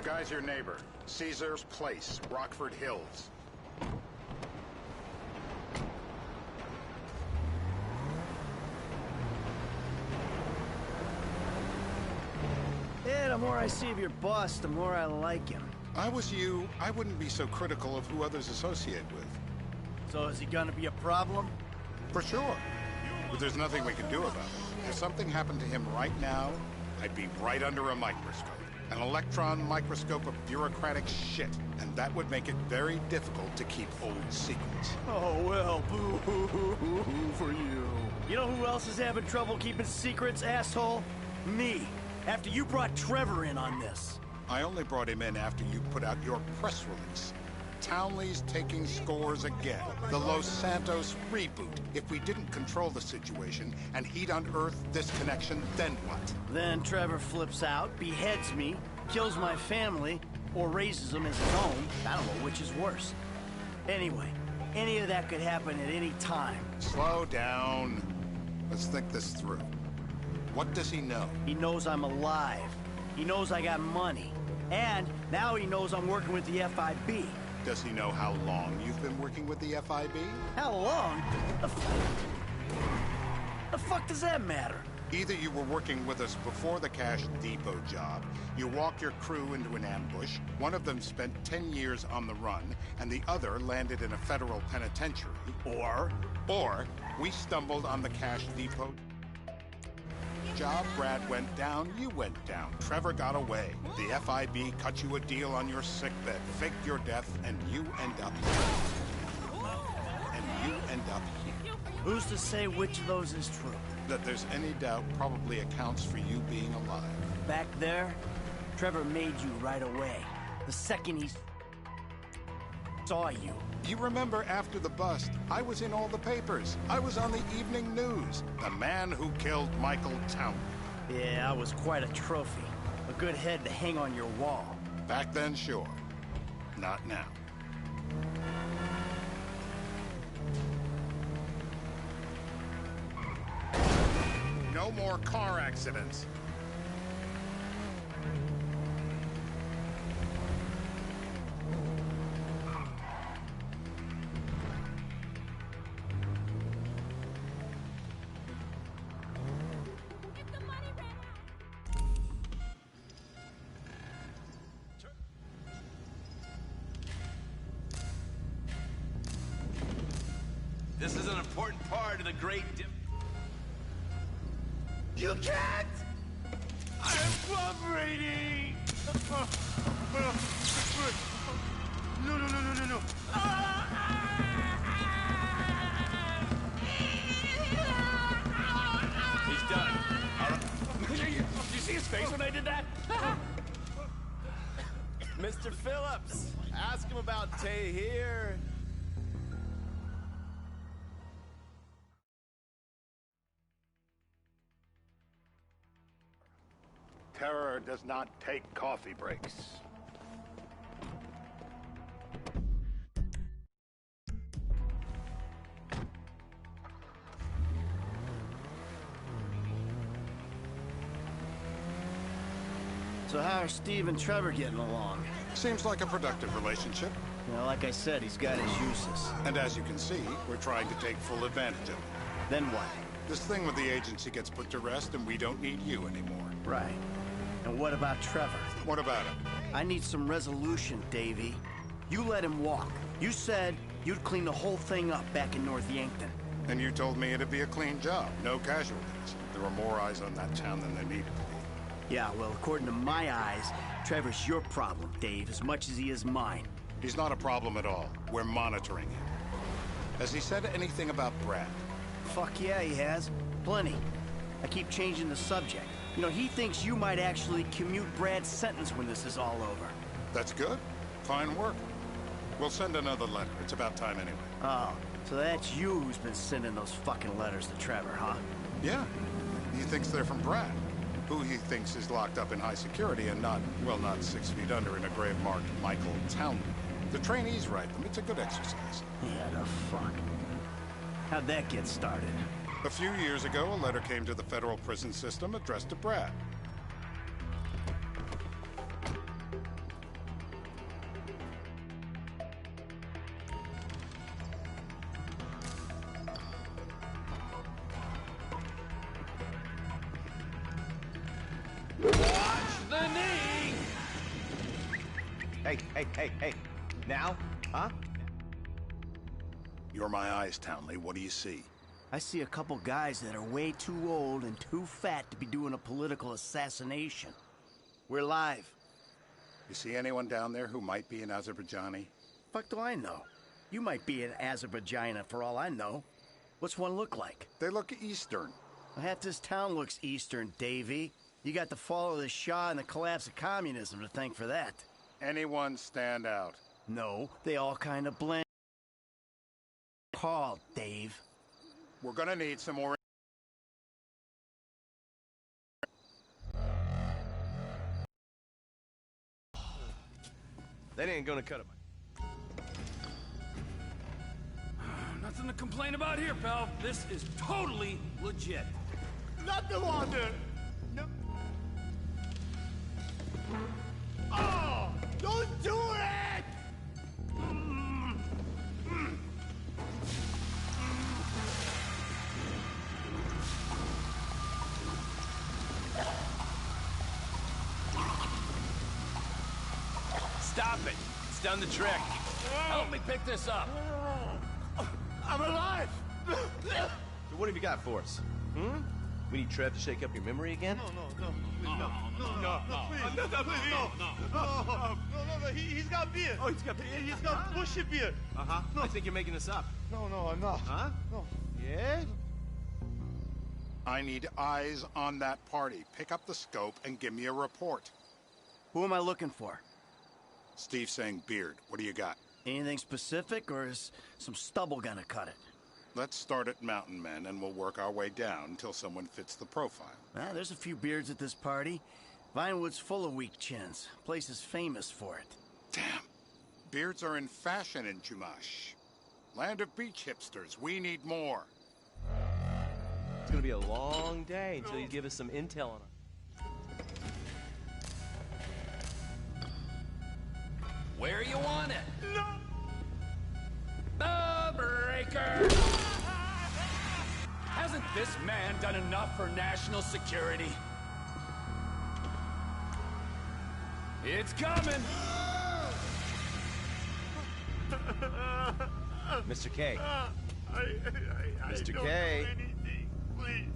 guy's your neighbor. Caesar's Place, Rockford Hills. Yeah, the more I see of your boss, the more I like him. If I was you, I wouldn't be so critical of who others associate with. So is he gonna be a problem? For sure. But there's nothing we can do about it. If something happened to him right now, I'd be right under a microscope. An electron microscope of bureaucratic shit. And that would make it very difficult to keep old secrets. Oh, well, boo-hoo-hoo-hoo for you. You know who else is having trouble keeping secrets, asshole? Me. After you brought Trevor in on this. I only brought him in after you put out your press release. Townley's taking scores again. The Los Santos reboot. If we didn't control the situation and he'd unearthed this connection, then what? Then Trevor flips out, beheads me, kills my family, or raises them as his own. I don't know which is worse. Anyway, any of that could happen at any time. Slow down. Let's think this through. What does he know? He knows I'm alive. He knows I got money. And now he knows I'm working with the FIB. Does he know how long you've been working with the FIB? How long? The fuck does that matter? Either you were working with us before the Cash Depot job, you walked your crew into an ambush, one of them spent 10 years on the run, and the other landed in a federal penitentiary, or we stumbled on the Cash Depot job, Brad went down, you went down. Trevor got away. The FIB cut you a deal on your sickbed, faked your death, and you end up here. Who's to say which of those is true? That there's any doubt probably accounts for you being alive. Back there, Trevor made you right away. The second he saw you. You remember after the bust, I was in all the papers. I was on the evening news. The man who killed Michael Townley. Yeah, I was quite a trophy. A good head to hang on your wall. Back then, sure. Not now. No more car accidents. This is an important part of the great You can't! I'm cooperating! No. He's done. All right. Did you see his face when I did that? Mr. Phillips, ask him about Tay here. Terror does not take coffee breaks. So how are Steve and Trevor getting along? Seems like a productive relationship. You know, like I said, he's got his uses. And as you can see, we're trying to take full advantage of it. Then what? This thing with the agency gets put to rest and we don't need you anymore. Right. And what about Trevor? What about him? I need some resolution, Davey. You let him walk. You said you'd clean the whole thing up back in North Yankton. And you told me it'd be a clean job, no casualties. There were more eyes on that town than there needed to be. Yeah, well, according to my eyes, Trevor's your problem, Dave, as much as he is mine. He's not a problem at all. We're monitoring him. Has he said anything about Brad? Fuck yeah, he has. Plenty. I keep changing the subject. You know, he thinks you might actually commute Brad's sentence when this is all over. That's good. Fine work. We'll send another letter. It's about time anyway. Oh, so that's you who's been sending those fucking letters to Trevor, huh? Yeah. He thinks they're from Brad, who he thinks is locked up in high security and not 6 feet under in a grave marked Michael Townley. The trainees write them. It's a good exercise. Yeah, the fuck. How'd that get started? A few years ago, a letter came to the federal prison system addressed to Brad. Hey. Now? Huh? You're my eyes, Townley. What do you see? I see a couple guys that are way too old and too fat to be doing a political assassination. We're live. You see anyone down there who might be an Azerbaijani? Fuck do I know? You might be an Azerbaijani for all I know. What's one look like? They look Eastern. Half this town looks Eastern, Davy. You got the fall of the Shah and the collapse of communism to thank for that. Anyone stand out? No, they all kind of blend. Call, Dave. We're gonna need some more... That ain't gonna cut it. Nothing to complain about here, pal. This is totally legit. Not the water! No. Oh! Don't do it! Stop it! It's done the trick. Help me pick this up. I'm alive! So what have you got for us? We need Trev to shake up your memory again? No, he's got beer. Oh, he's got beer. He's got bushy beer. Uh-huh. I think you're making this up. No, I'm not. Huh? No. Yeah? I need eyes on that party. Pick up the scope and give me a report. Who am I looking for? Steve's saying beard. What do you got? Anything specific, or is some stubble gonna cut it? Let's start at Mountain Men, and we'll work our way down until someone fits the profile. There's a few beards at this party. Vinewood's full of weak chins. Place is famous for it. Damn. Beards are in fashion in Chumash. Land of beach hipsters. We need more. It's gonna be a long day until you give us some intel on it. Where you want it? No! The Breaker! Hasn't this man done enough for national security? It's coming! Mr. K. I Mr. don't K. know anything, please.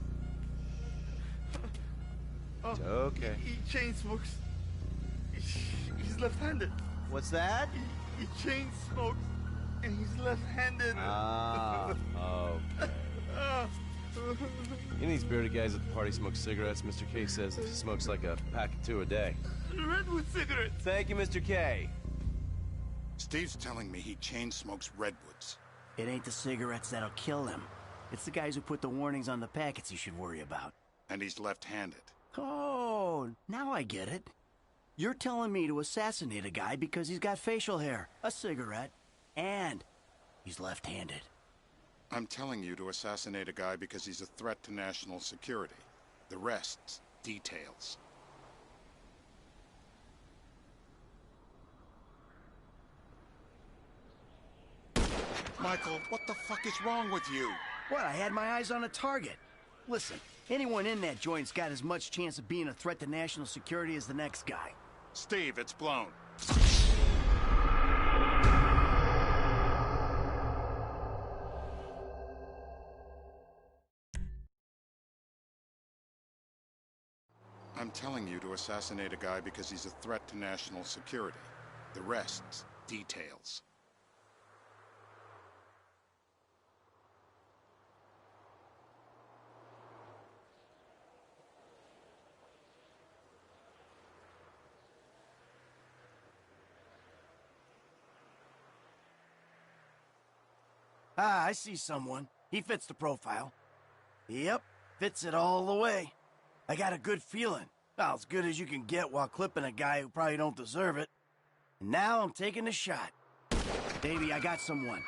It's okay. He chain smokes. He's left-handed. What's that? He chain smokes, and he's left-handed. Okay. Any of these bearded guys at the party smoke cigarettes. Mr. K says he smokes like a pack of 2 a day. Redwood cigarettes. Thank you, Mr. K. Steve's telling me he chain smokes redwoods. It ain't the cigarettes that'll kill him. It's the guys who put the warnings on the packets he should worry about. And he's left-handed. Oh, now I get it. You're telling me to assassinate a guy because he's got facial hair, a cigarette, and he's left-handed. I'm telling you to assassinate a guy because he's a threat to national security. The rest's details. Michael, what the fuck is wrong with you? What, I had my eyes on a target. Listen, anyone in that joint's got as much chance of being a threat to national security as the next guy. Steve, it's blown. I'm telling you to assassinate a guy because he's a threat to national security. The rest's details. Ah, I see someone. He fits the profile. Yep, fits it all the way. I got a good feeling. Well, as good as you can get while clipping a guy who probably don't deserve it. And now I'm taking a shot. Baby, I got someone.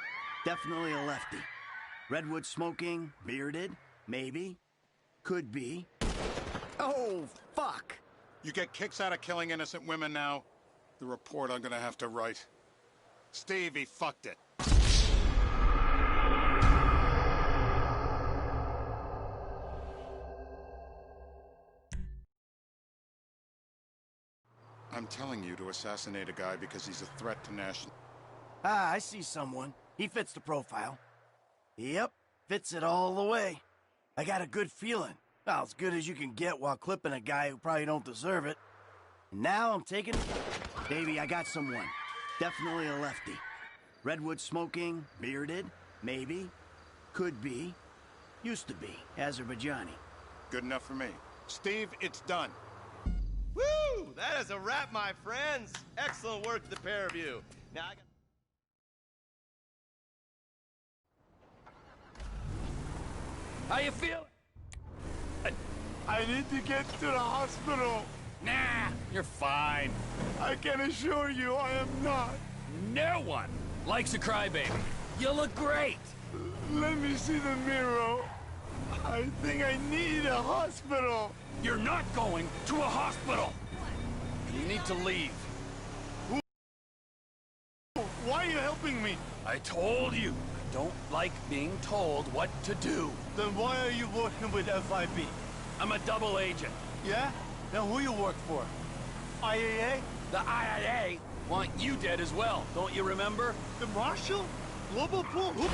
Definitely a lefty. Redwood smoking, bearded, maybe. Could be. Oh, fuck! You get kicks out of killing innocent women now? The report I'm gonna have to write. Steve, he fucked it. I'm telling you to assassinate a guy because he's a threat to national... Ah, I see someone. He fits the profile. Yep, fits it all the way. I got a good feeling. Well, as good as you can get while clipping a guy who probably don't deserve it. And now I'm taking... Baby, I got someone. Definitely a lefty. Redwood smoking, bearded, maybe. Could be. Used to be. Azerbaijani. Good enough for me. Steve, it's done. Woo! That is a wrap, my friends. Excellent work, the pair of you. Now I got... How you feeling? I need to get to the hospital. Nah, you're fine. I can assure you I am not. No one likes a crybaby. You look great. Let me see the mirror. I think I need a hospital. You're not going to a hospital. You need to leave. Why are you helping me? I told you, I don't like being told what to do. Then why are you working with FIB? I'm a double agent. Yeah? Then who you work for? IAA? The IIA want you dead as well, don't you remember? The Marshal? Global Pool? Who?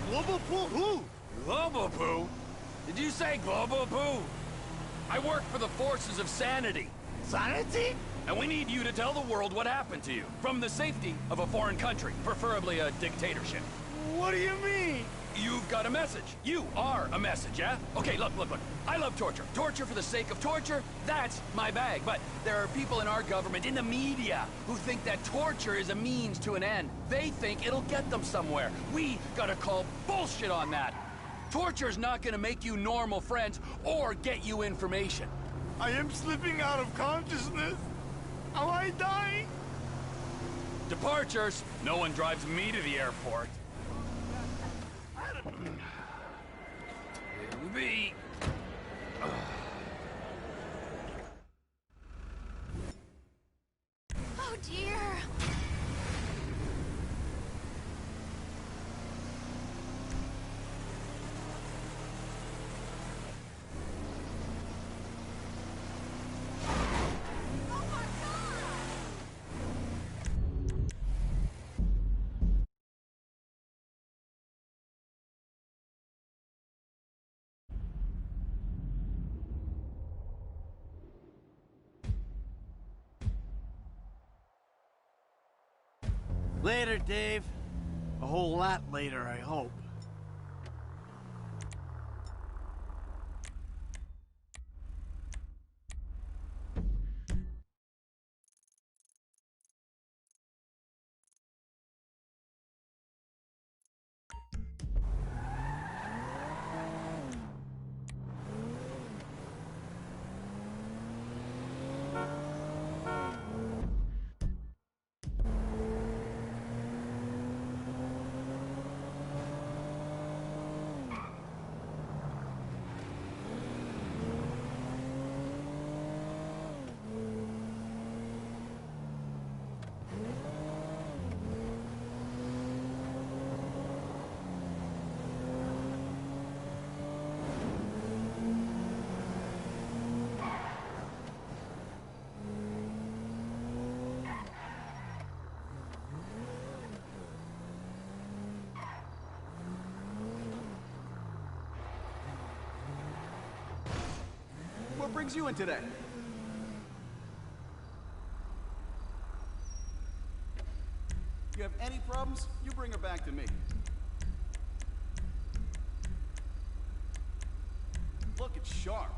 Global Pool? Who? Global Poo? Did you say Global Poo? I work for the Forces of Sanity. Sanity? And we need you to tell the world what happened to you. From the safety of a foreign country, preferably a dictatorship. What do you mean? You've got a message. You are a message, yeah? Okay, look. I love torture. Torture for the sake of torture, that's my bag. But there are people in our government, in the media, who think that torture is a means to an end. They think it'll get them somewhere. We gotta call bullshit on that. Torture's not gonna make you normal friends or get you information. I am slipping out of consciousness. Am I dying? Departures. No one drives me to the airport. Be. Oh dear. Later, Dave. A whole lot later, I hope. What brings you in today? You have any problems, you bring her back to me. Look, it's sharp.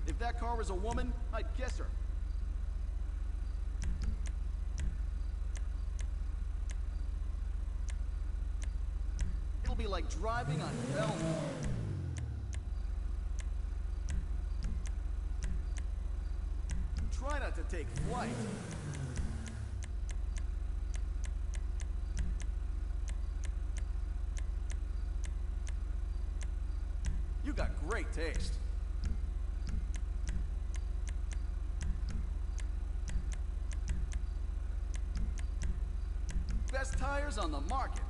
If that car was a woman, I'd kiss her. like driving on velvet. Try not to take flight. You got great taste. Best tires on the market.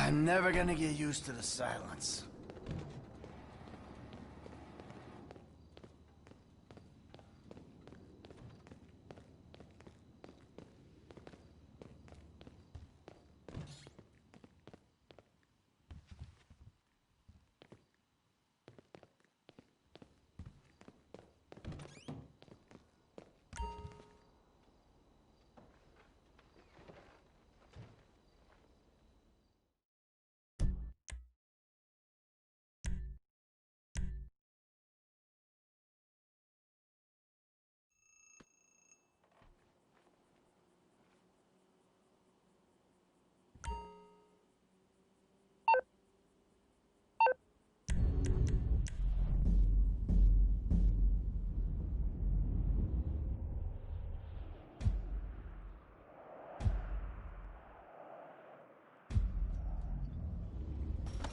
I'm never gonna get used to the silence.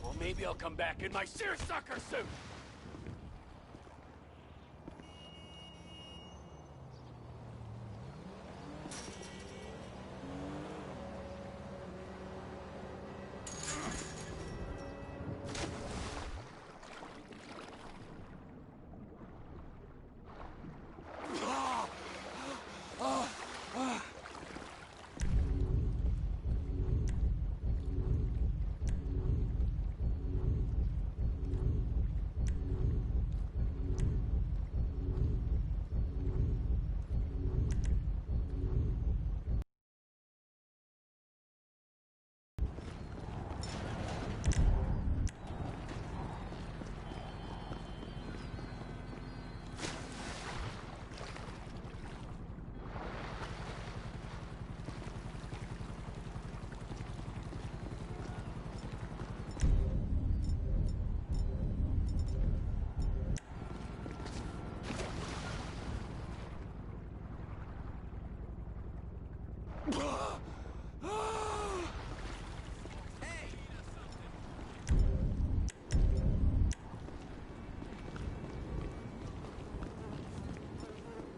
Well, maybe I'll come back in my seersucker suit!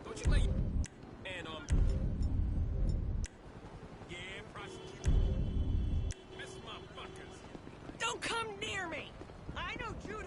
Don't you let your man on me. Yeah, prosecute. Miss my fuckers. Don't come near me! I know judo!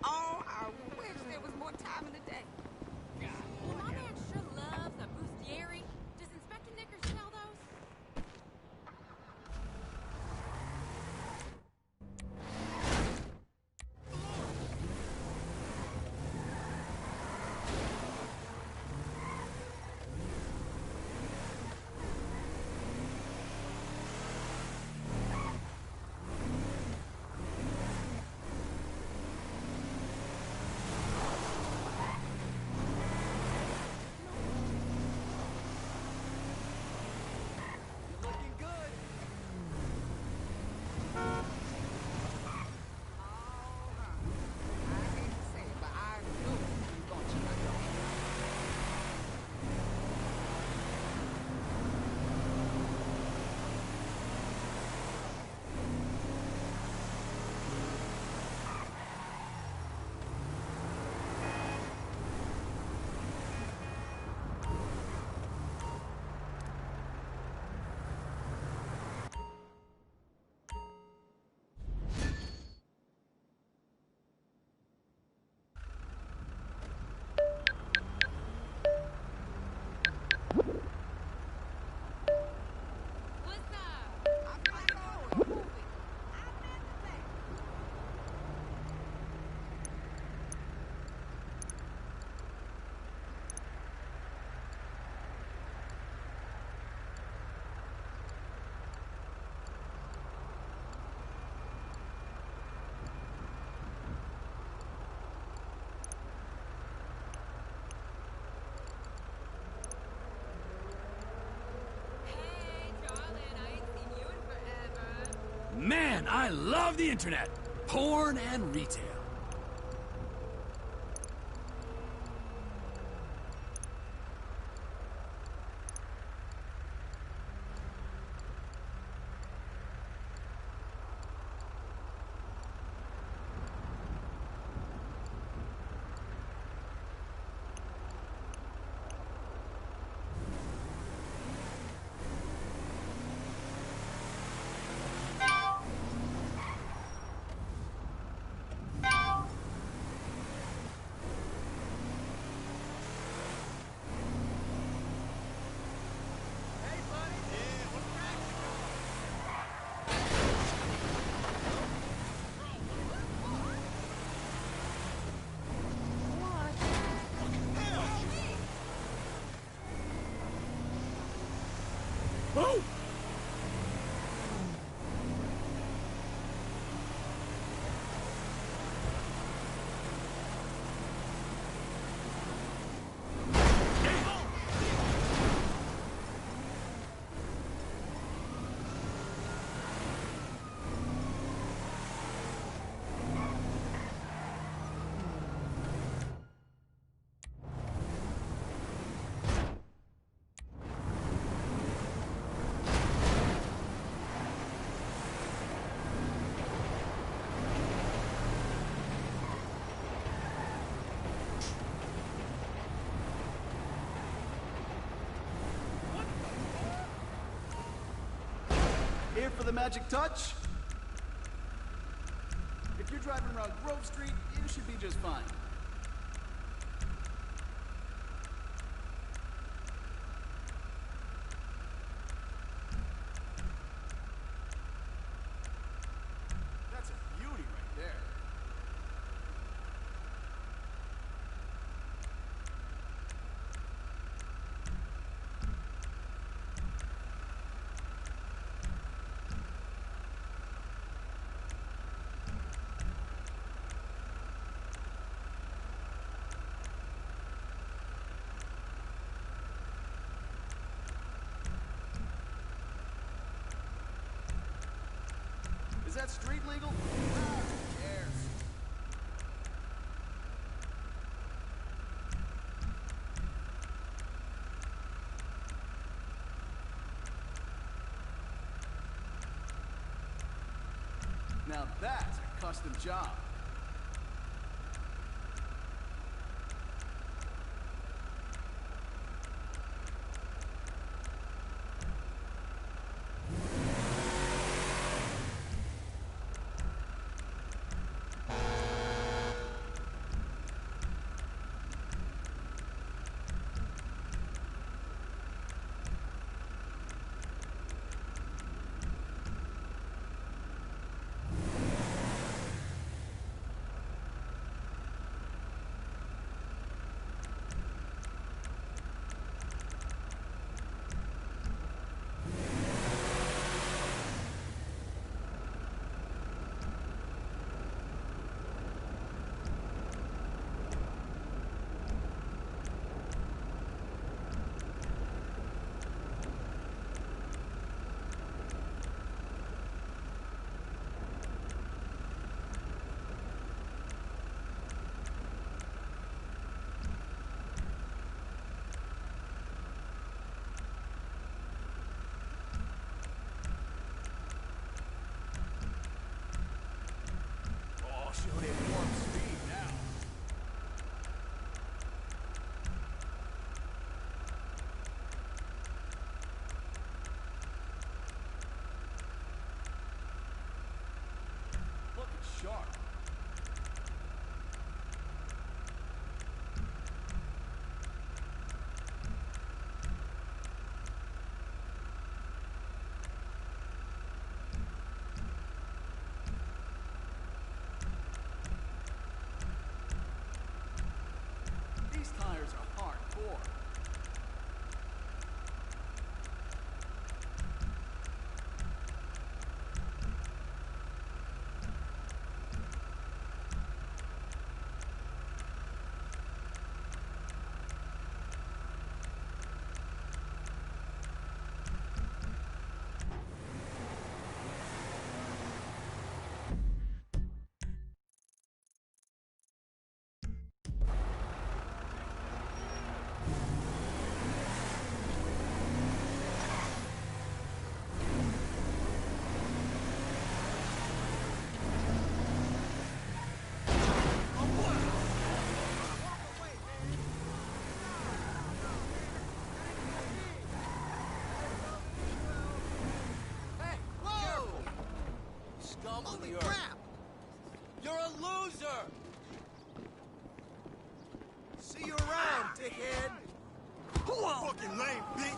Oh, I wish there was more time in the day. God, man, I love the internet. Porn and retail. Oh! Here for the magic touch? If you're driving around Grove Street, you should be just fine. That's a beauty right there. Is that street legal? Ah, who cares? Now that's a custom job. fucking lame, bitch.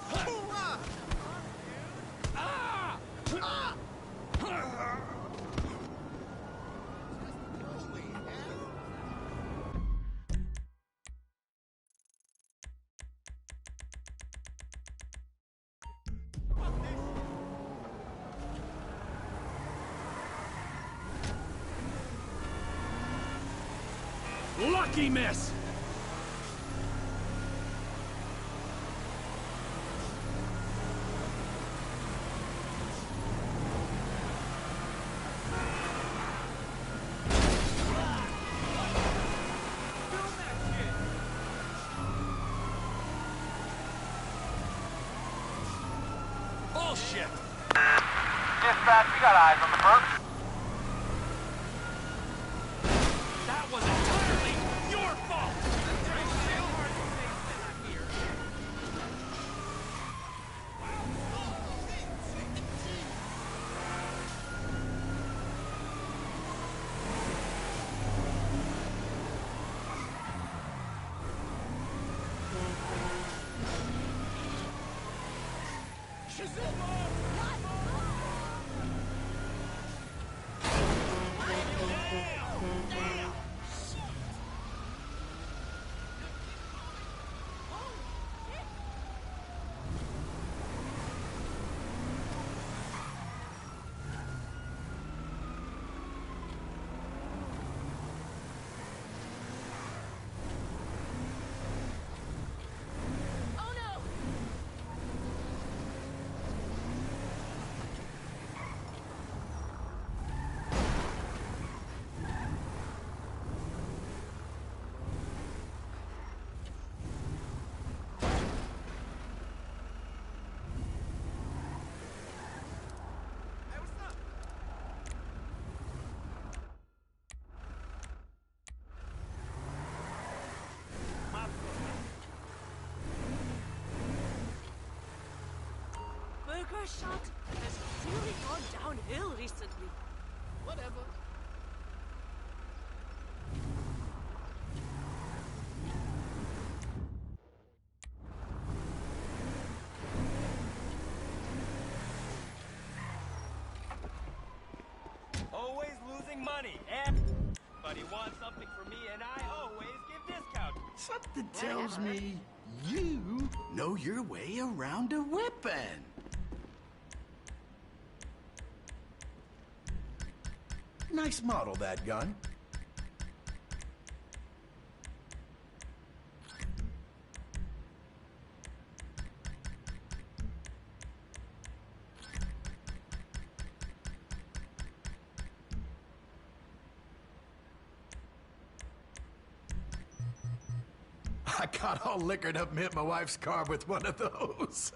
Lucky miss! Bullshit! Dispatch, we got eyes on the perp. That was entirely your fault! Burger shot has really gone downhill recently. Whatever. Always losing money, but he wants something from me, and I always give discount. Something tells me you know your way around a weapon. Nice model, that gun. I got all liquored up and hit my wife's car with one of those.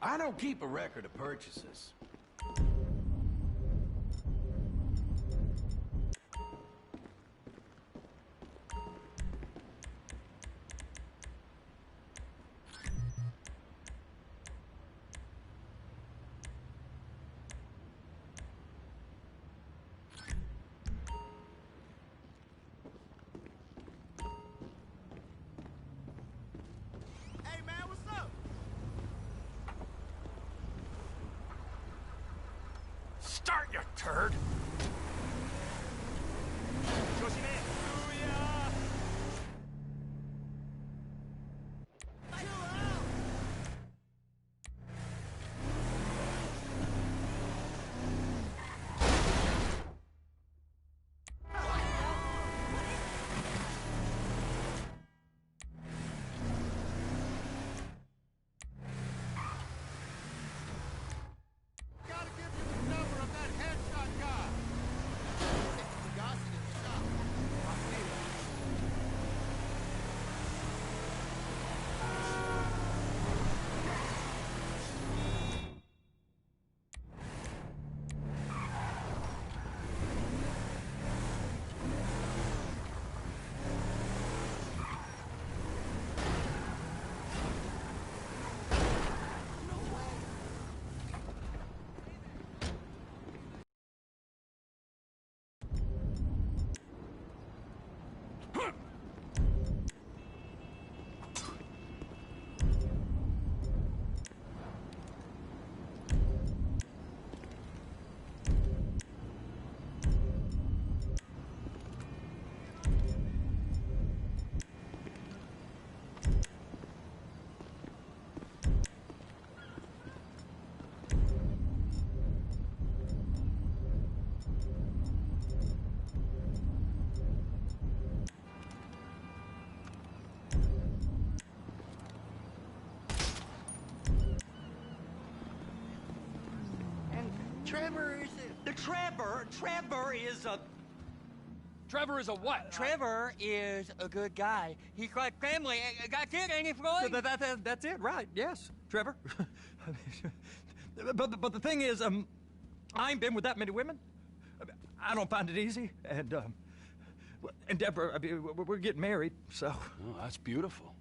I don't keep a record of purchases. Hey, man, what's up? Start, you turd! Trevor is a... Trevor is a what? Trevor is a good guy. He's like family. That's it, ain't it, Floyd? That's it, right? Yes, Trevor. but the thing is, I ain't been with that many women. I don't find it easy, and Deborah, I mean, we're getting married, so. Oh, that's beautiful.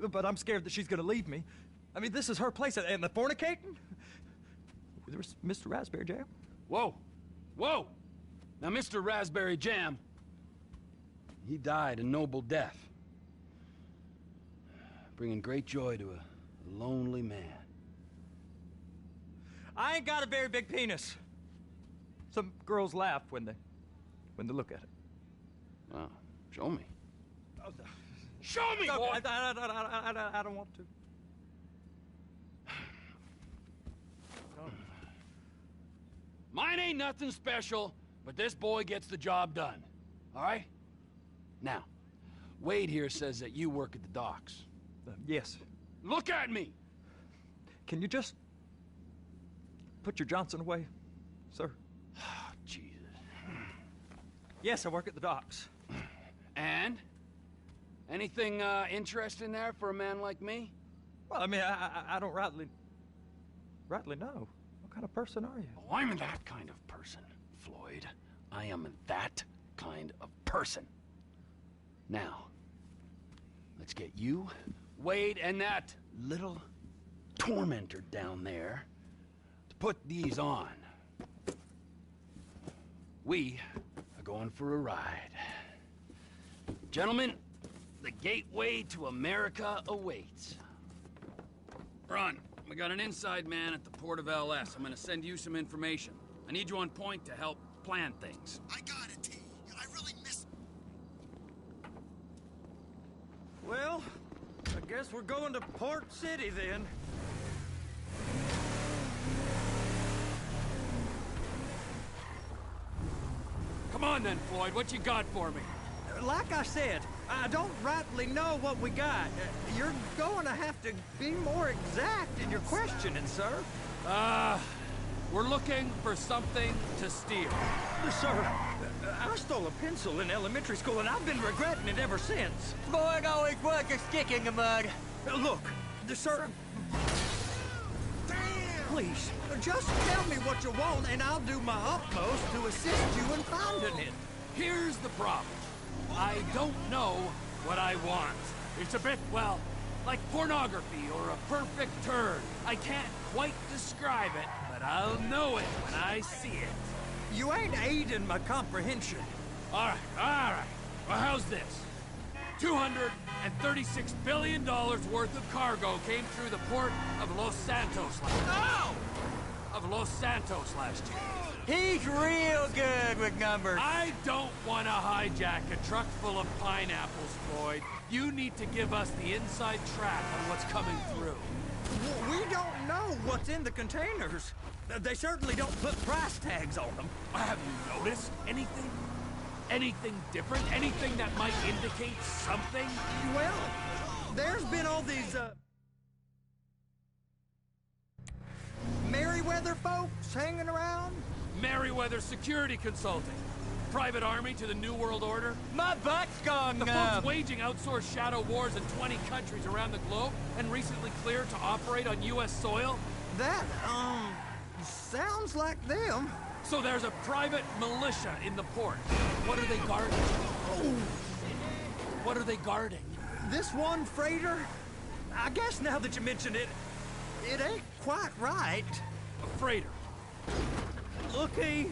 But I'm scared that she's gonna leave me. I mean, this is her place, and the fornicating? There's Mr. Raspberry Jam. Whoa, whoa! Now, Mr. Raspberry Jam, he died a noble death, bringing great joy to a lonely man. I ain't got a very big penis. Some girls laugh when they look at it. Wow, show me. Show me, boy! I don't want to. Mine ain't nothing special, but this boy gets the job done. All right? Now, Wade here says that you work at the docks. Yes. Look at me! Can you just put your Johnson away, sir? Jesus. Yes, I work at the docks. And? Anything interesting there for a man like me? Well, I mean, I don't rightly know. What kind of person are you? Oh, I'm that kind of person, Floyd. I am that kind of person. Now, let's get you, Wade, and that little tormentor down there to put these on. We are going for a ride. Gentlemen, the gateway to America awaits. Ron, we got an inside man at the port of LS. I'm gonna send you some information. I need you on point to help plan things. I got it, T. I really miss... Well, I guess we're going to Port City then. Come on then, Floyd. What you got for me? Like I said, I don't rightly know what we got. You're going to have to be more exact in your questioning, sir. We're looking for something to steal. Sir, I stole a pencil in elementary school, and I've been regretting it ever since. Boy, it always was a stick in the mud. Look, sir... Damn! Please, just tell me what you want, and I'll do my utmost to assist you in finding it. Here's the problem. I don't know what I want. It's a bit, well, like pornography or a perfect turd. I can't quite describe it, but I'll know it when I see it. You ain't aiding my comprehension. All right. Well, how's this? $236 billion worth of cargo came through the port of Los Santos last year. He's real good with numbers. I don't want to hijack a truck full of pineapples, Floyd. You need to give us the inside track on what's coming through. We don't know what's in the containers. They certainly don't put price tags on them. Have you noticed anything? Anything different? Anything that might indicate something? Well, there's been all these, Merryweather folks hanging around. Merryweather Security Consulting. Private army to the New World Order. My butt's gone The folks waging outsourced shadow wars in 20 countries around the globe and recently cleared to operate on U.S. soil. That, sounds like them. So there's a private militia in the port. What are they guarding? Oh. What are they guarding? This one freighter? I guess now that you mention it, it ain't quite right. A freighter. Okay.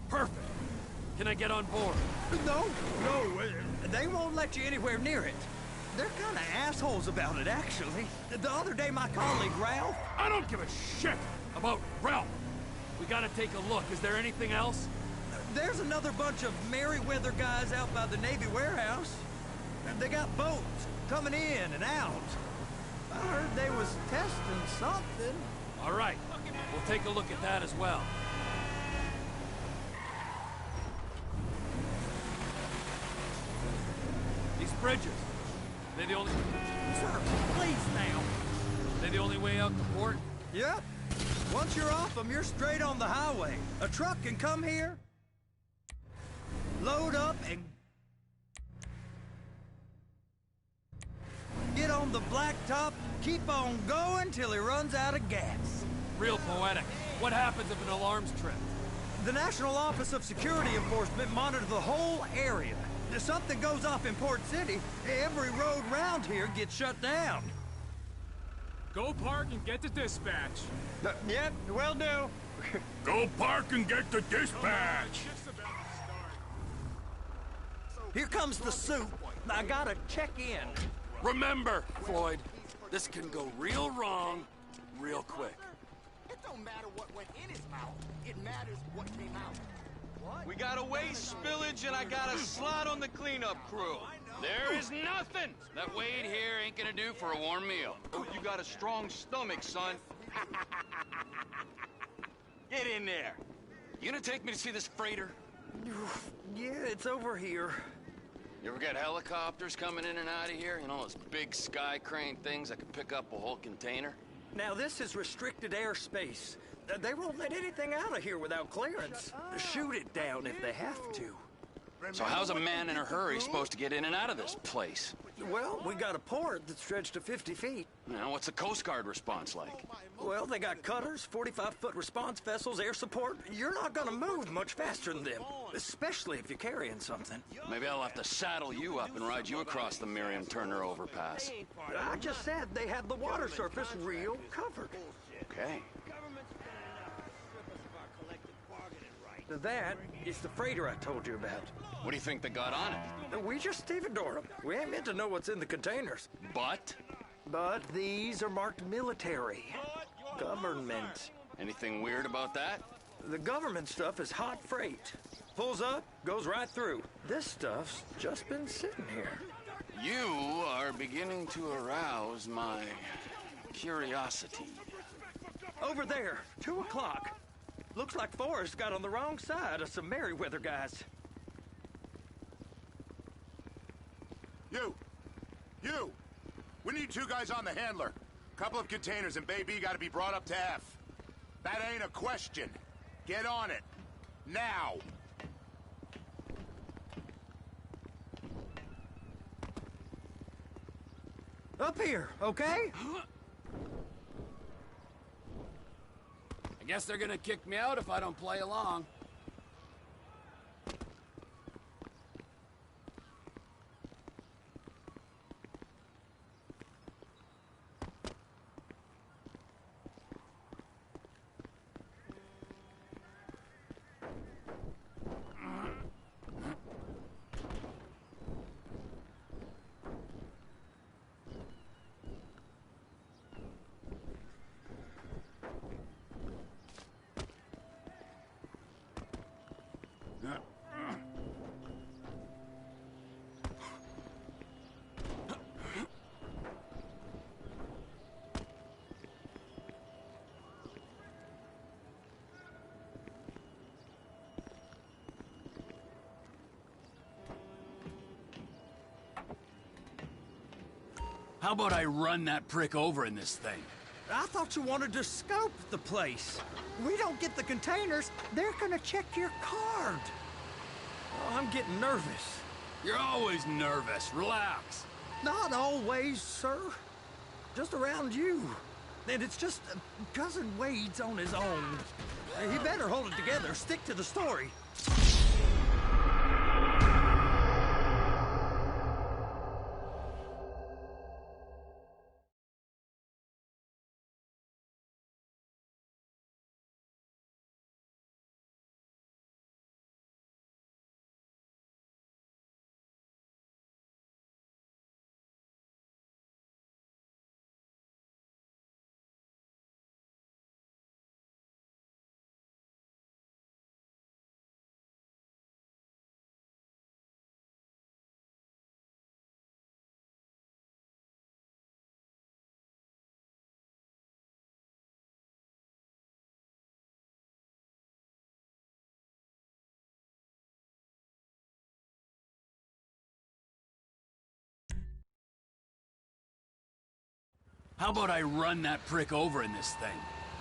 Perfect. Can I get on board? No, they won't let you anywhere near it. They're kind of assholes about it, actually. The other day, my colleague, Ralph... I don't give a shit about Ralph. We gotta take a look. Is there anything else? There's another bunch of Merryweather guys out by the Navy warehouse. They got boats coming in and out. I heard they was testing something. All right. We'll take a look at that as well. These bridges. They the only... Sir, please now. They the only way out the port? Yep, Once you're off them, you're straight on the highway. A truck can come here, load up, and get on the blacktop, keep on going till he runs out of gas. Real poetic. What happens if an alarm's tripped? The National Office of Security Enforcement monitors the whole area. If something goes off in Port City, every road round here gets shut down. Go park and get to dispatch. Yep, will do. Go park and get the dispatch. Here comes the soup. I gotta check in. Remember, Floyd, this can go real wrong real quick. It don't matter what went in his mouth. It matters what came out. We got a waste spillage and I got a slot on the cleanup crew. There is nothing that Wade here ain't gonna do for a warm meal. Oh, you got a strong stomach, son. Get in there. You gonna take me to see this freighter? Yeah, it's over here. You ever get helicopters coming in and out of here? You know, those big sky crane things that can pick up a whole container? Now, this is restricted airspace. They won't let anything out of here without clearance. Shoot it down if they have to. So how's a man in a hurry supposed to get in and out of this place? Well, we got a port that's stretched to 50 feet. Now, what's the Coast Guard response like? Well, they got cutters, 45-foot response vessels, air support. You're not gonna move much faster than them, especially if you're carrying something. Maybe I'll have to saddle you up and ride you across the Miriam Turner overpass. I just said they had the water surface real covered. Okay. That is the freighter I told you about. What do you think they got on it? We just stevedore them. We ain't meant to know what's in the containers. But? But these are marked military. Government. Anything weird about that? The government stuff is hot freight. Pulls up, goes right through. This stuff's just been sitting here. You are beginning to arouse my curiosity. Over there, 2 o'clock. Looks like Forrest got on the wrong side of some Merryweather guys. You! We need 2 guys on the handler. Couple of containers and Bay B gotta be brought up to F. That ain't a question. Get on it. Now! Up here, okay? I guess they're gonna kick me out if I don't play along. How about I run that prick over in this thing? I thought you wanted to scope the place. We don't get the containers, they're gonna check your card. Oh, I'm getting nervous. You're always nervous. Relax. Not always, sir. Just around you. And it's just Cousin Wade's on his own. He better hold it together, stick to the story. How about I run that prick over in this thing?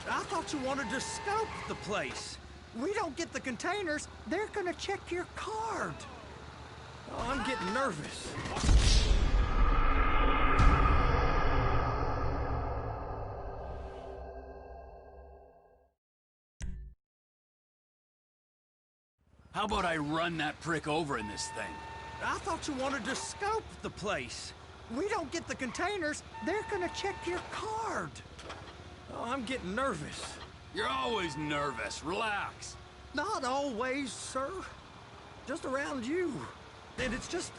I thought you wanted to scope the place. We don't get the containers, they're gonna check your card. Oh, I'm getting nervous. How about I run that prick over in this thing? I thought you wanted to scope the place. We don't get the containers, they're gonna check your card. Oh, I'm getting nervous. You're always nervous. Relax. Not always, sir. Just around you. And it's just...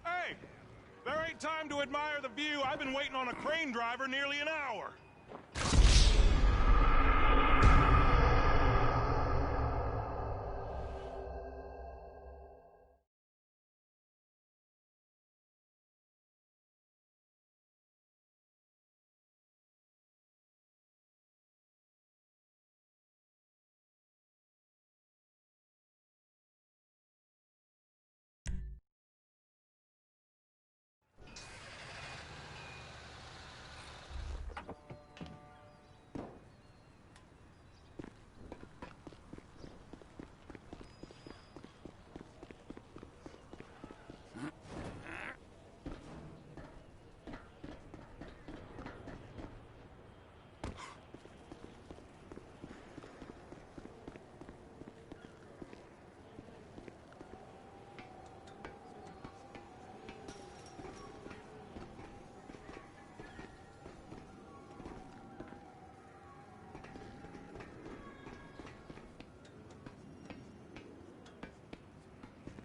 Hey! There ain't time to admire the view. I've been waiting on a crane driver nearly an hour.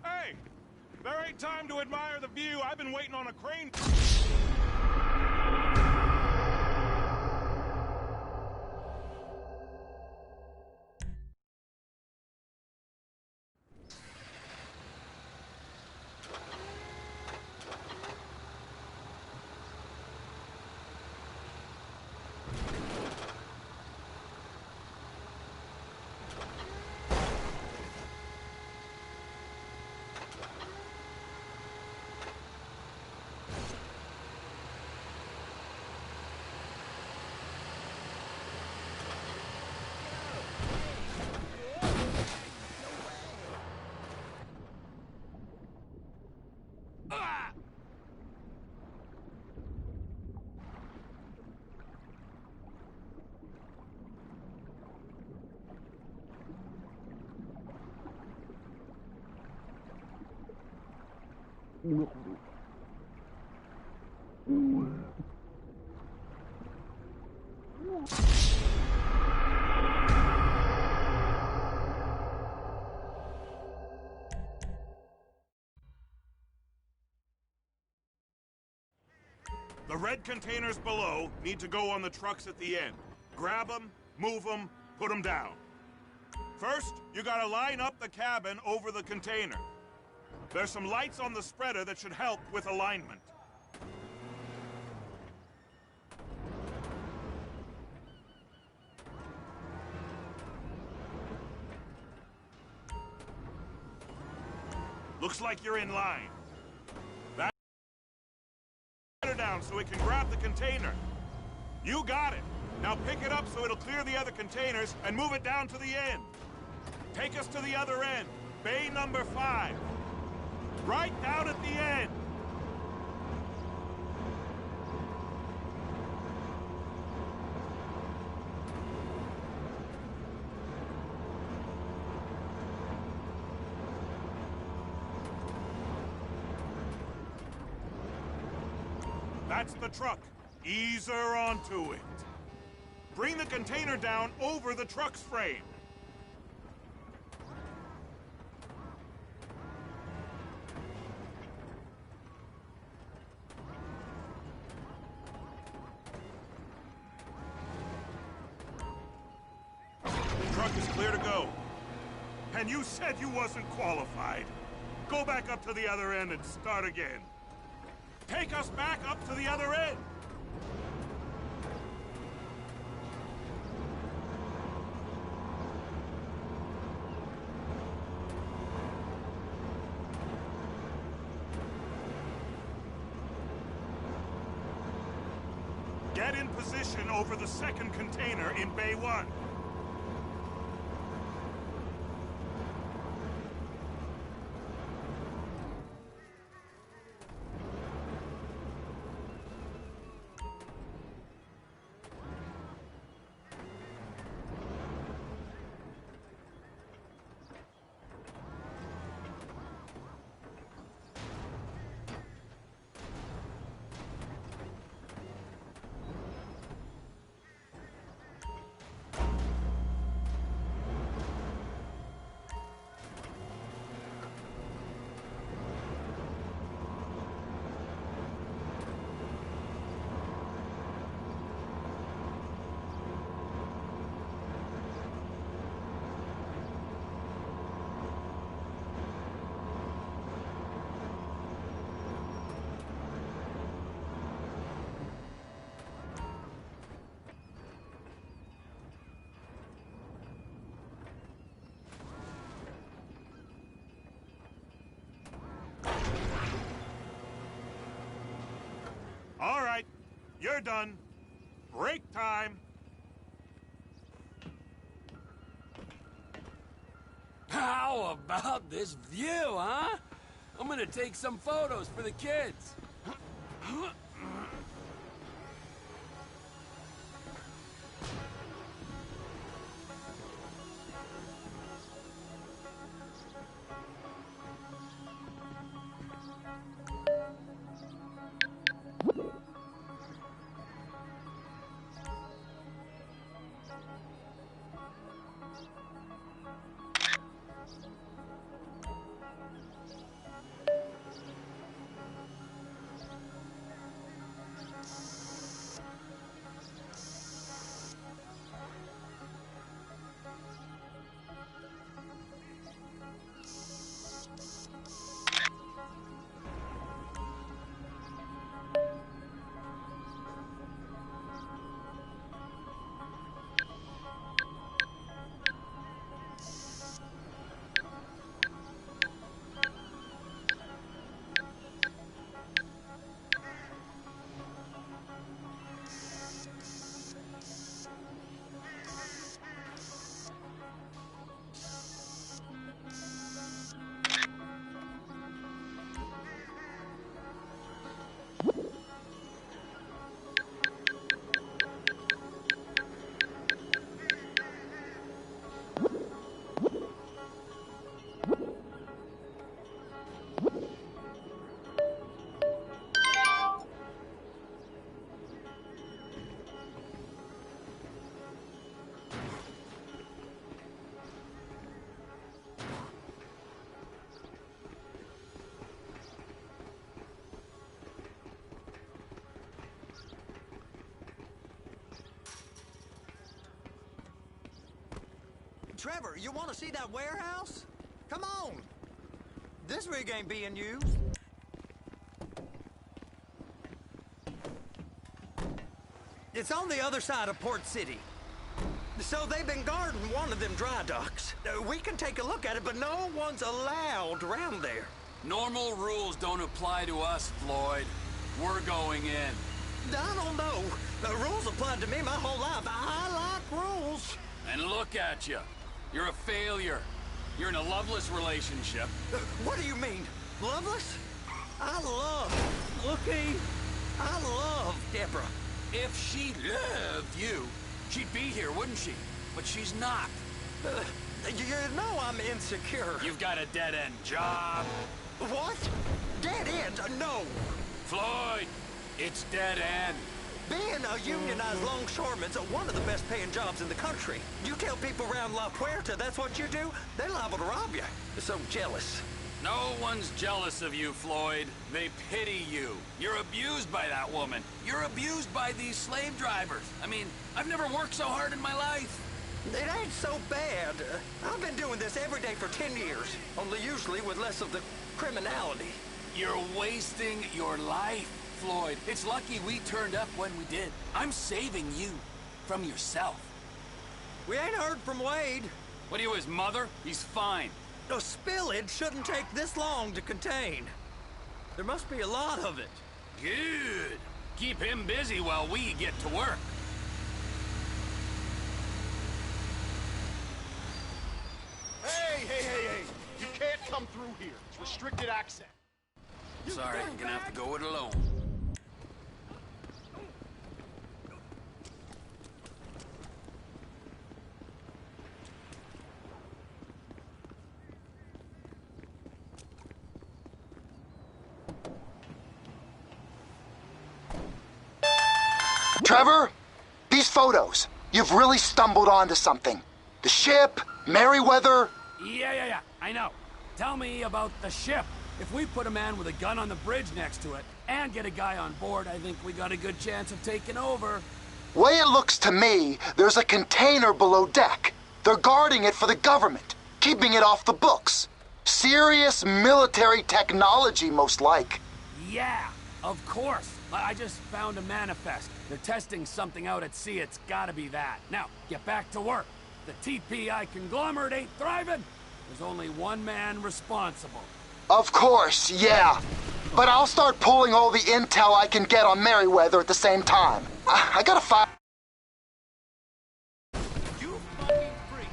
Hey! There ain't time to admire the view. I've been waiting on a crane... The red containers below need to go on the trucks at the end. Grab them, move them, put them down. First, you gotta line up the cabin over the container. There's some lights on the spreader that should help with alignment. Looks like you're in line. Down so it can grab the container. You got it. Now pick it up so it'll clear the other containers and move it down to the end. Take us to the other end. Bay number 5. Right down at the end. That's the truck. Ease her onto it. Bring the container down over the truck's frame. Truck is clear to go. And you said you wasn't qualified. Go back up to the other end and start again. Take us back up to the other end! Get in position over the second container in Bay 1. All right, you're done. Break time. How about this view, huh? I'm gonna take some photos for the kids. Trevor, you want to see that warehouse? Come on. This rig ain't being used. It's on the other side of Port City. So they've been guarding one of them dry docks. We can take a look at it, but no one's allowed around there. Normal rules don't apply to us, Floyd. We're going in. I don't know. The rules applied to me my whole life. I like rules. And look at you. You're a failure. You're in a loveless relationship. What do you mean? Loveless? I love Deborah. If she loved you, she'd be here, wouldn't she? But she's not. You know I'm insecure. You've got a dead-end job. What? Dead end? No. Floyd, it's dead end. Being a unionized longshoreman's one of the best paying jobs in the country. You tell people around La Puerta that's what you do, they're liable to rob you. They're so jealous. No one's jealous of you, Floyd. They pity you. You're abused by that woman. You're abused by these slave drivers. I mean, I've never worked so hard in my life. It ain't so bad. I've been doing this every day for 10 years, only usually with less of the criminality. You're wasting your life, Floyd. It's lucky we turned up when we did. I'm saving you from yourself. We ain't heard from Wade. What are you, his mother? He's fine. A spillage shouldn't take this long to contain. There must be a lot of it. Good. Keep him busy while we get to work. Hey! You can't come through here. It's restricted access. Sorry, you're gonna have to go it alone. Trevor, these photos. You've really stumbled onto something. The ship, Merryweather. Yeah. I know. Tell me about the ship. If we put a man with a gun on the bridge next to it and get a guy on board, I think we got a good chance of taking over. Way it looks to me, there's a container below deck. They're guarding it for the government, keeping it off the books. Serious military technology, most like. Yeah, of course. I just found a manifest. They're testing something out at sea. It's gotta be that. Now, get back to work. The TPI conglomerate ain't thriving. There's only one man responsible. Of course, yeah. But I'll start pulling all the intel I can get on Merryweather at the same time. I gotta find... You fucking freak.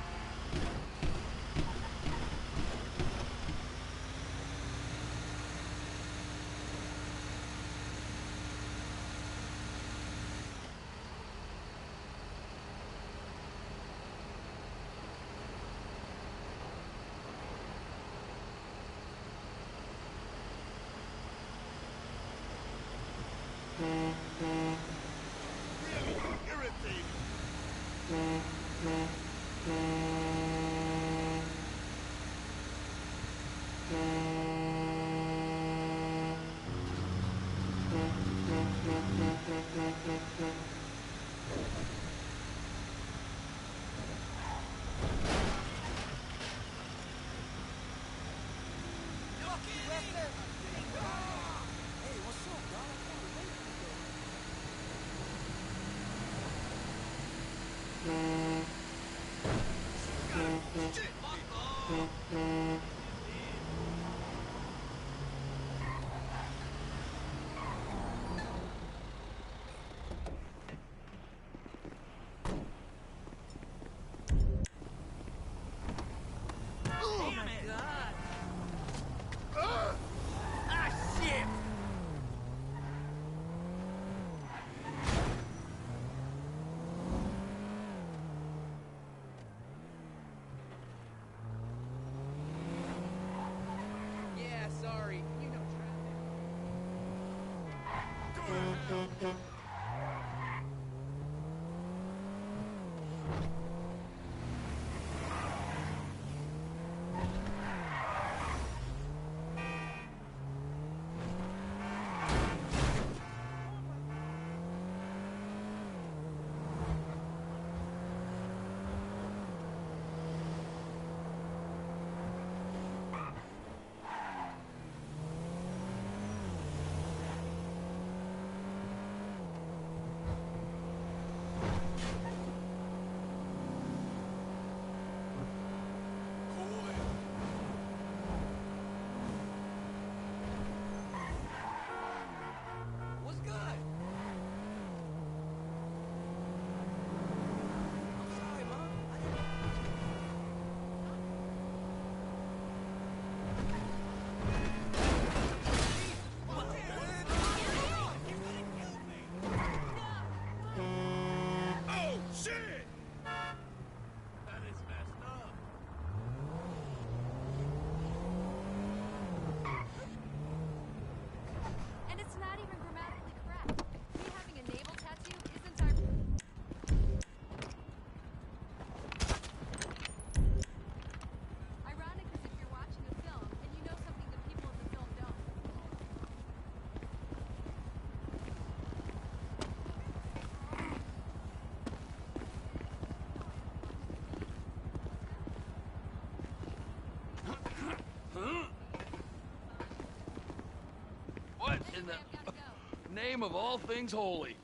name of all things holy.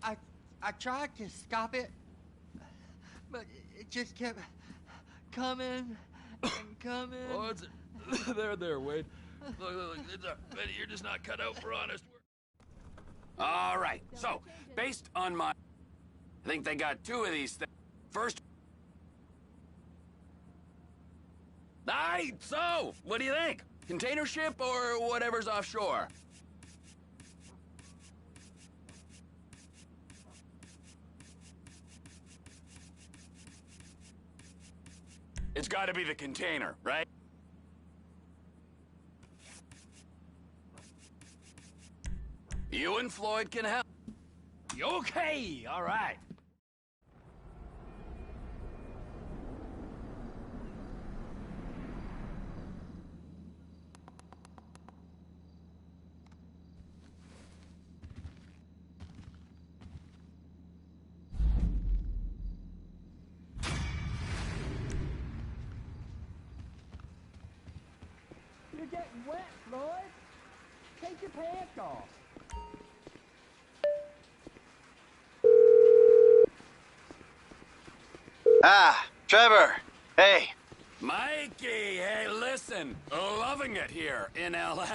I tried to stop it, but it just kept coming and coming. Oh, it's there, Wade. Look, Betty, you're just not cut out for honest work. All right, so, based on my... I think they got 2 of these things. First... Aye, so, what do you think? Container ship or whatever's offshore? It's gotta be the container, right? You and Floyd can help. Okay, all right. You're getting wet, Floyd. Take your pants off. Ah, Trevor. Hey. Mikey, hey, listen. Loving it here in L.A.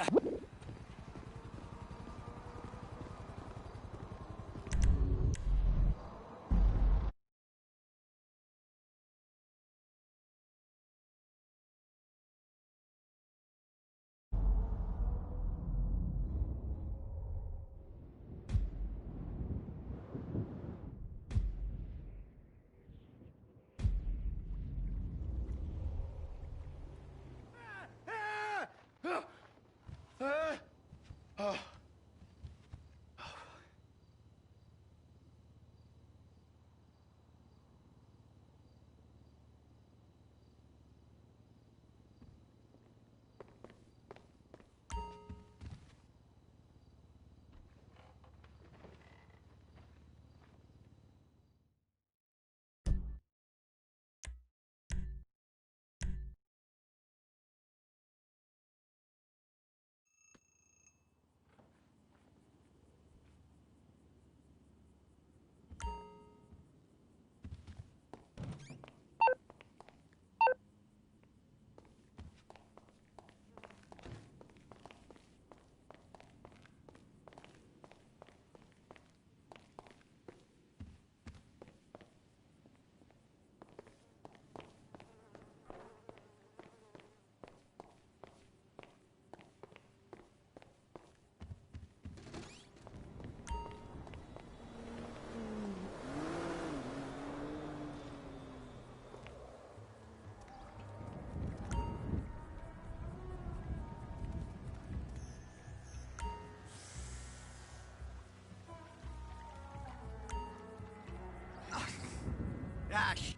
Ah, sh...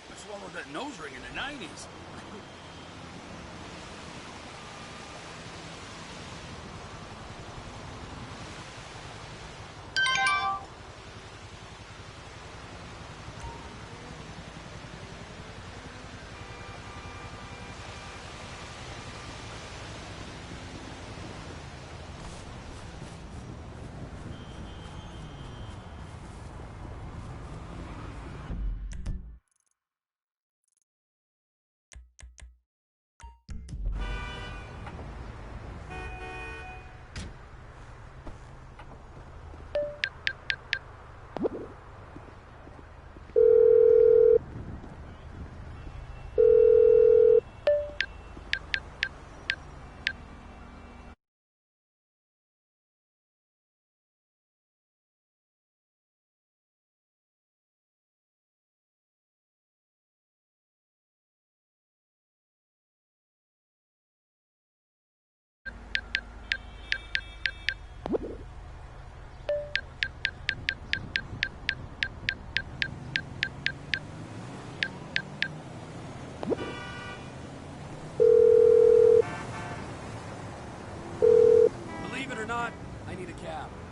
I swallowed that nose ring in the 90s.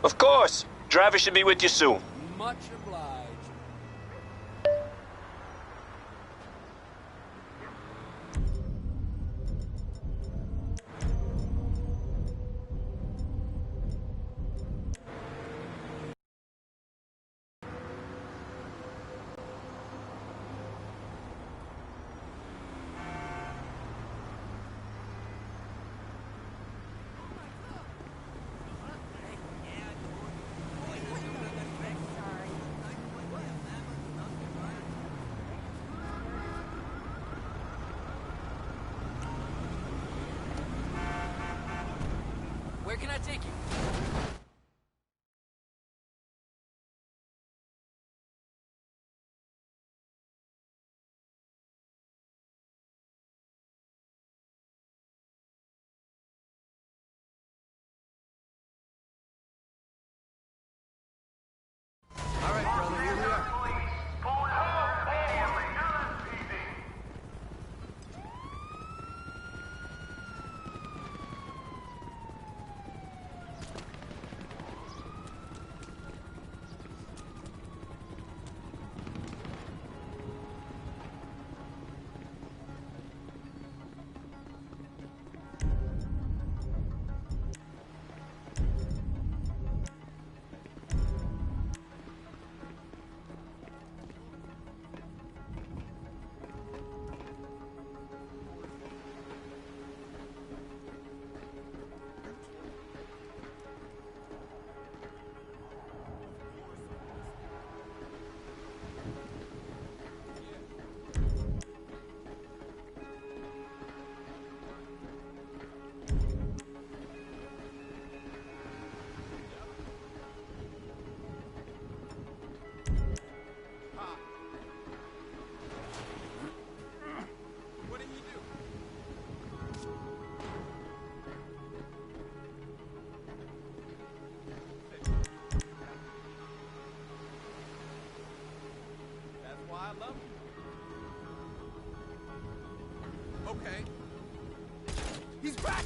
Of course. Driver should be with you soon. Much obliged. Where can I take you? All right, brother, here we are. Okay. He's back!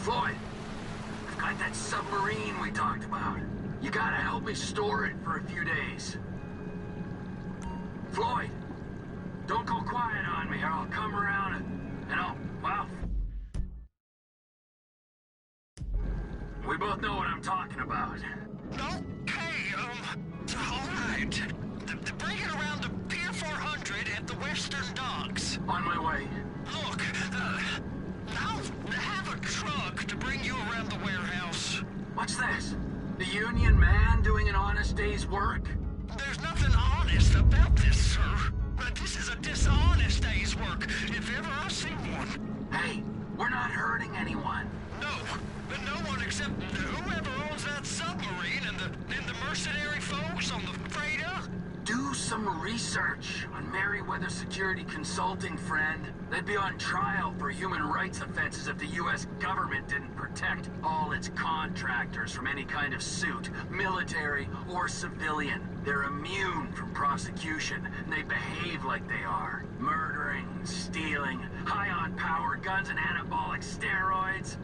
Floyd, I've got that submarine we talked about. You gotta help me store it for a few days. Floyd, don't go quiet on me or I'll come around and I'll, well... We both know what I'm talking about. Okay, all right. Bring it around to Pier 400 at the Western Docks. On my way. Look, I'll have a truck to bring you around the warehouse. What's this? The union man doing an honest day's work? There's nothing honest about this, sir. This is a dishonest day's work, if ever I've seen one. Hey, we're not hurting anyone. No, but no one except whoever owns that submarine and the mercenary folks on the freighter. Do some research on Merryweather Security Consulting, friend. They'd be on trial for human rights offenses if the U.S. government didn't protect all its contractors from any kind of suit, military or civilian. They're immune from prosecution, and they behave like they are. Murdering, stealing, high on power, guns and anabolic steroids.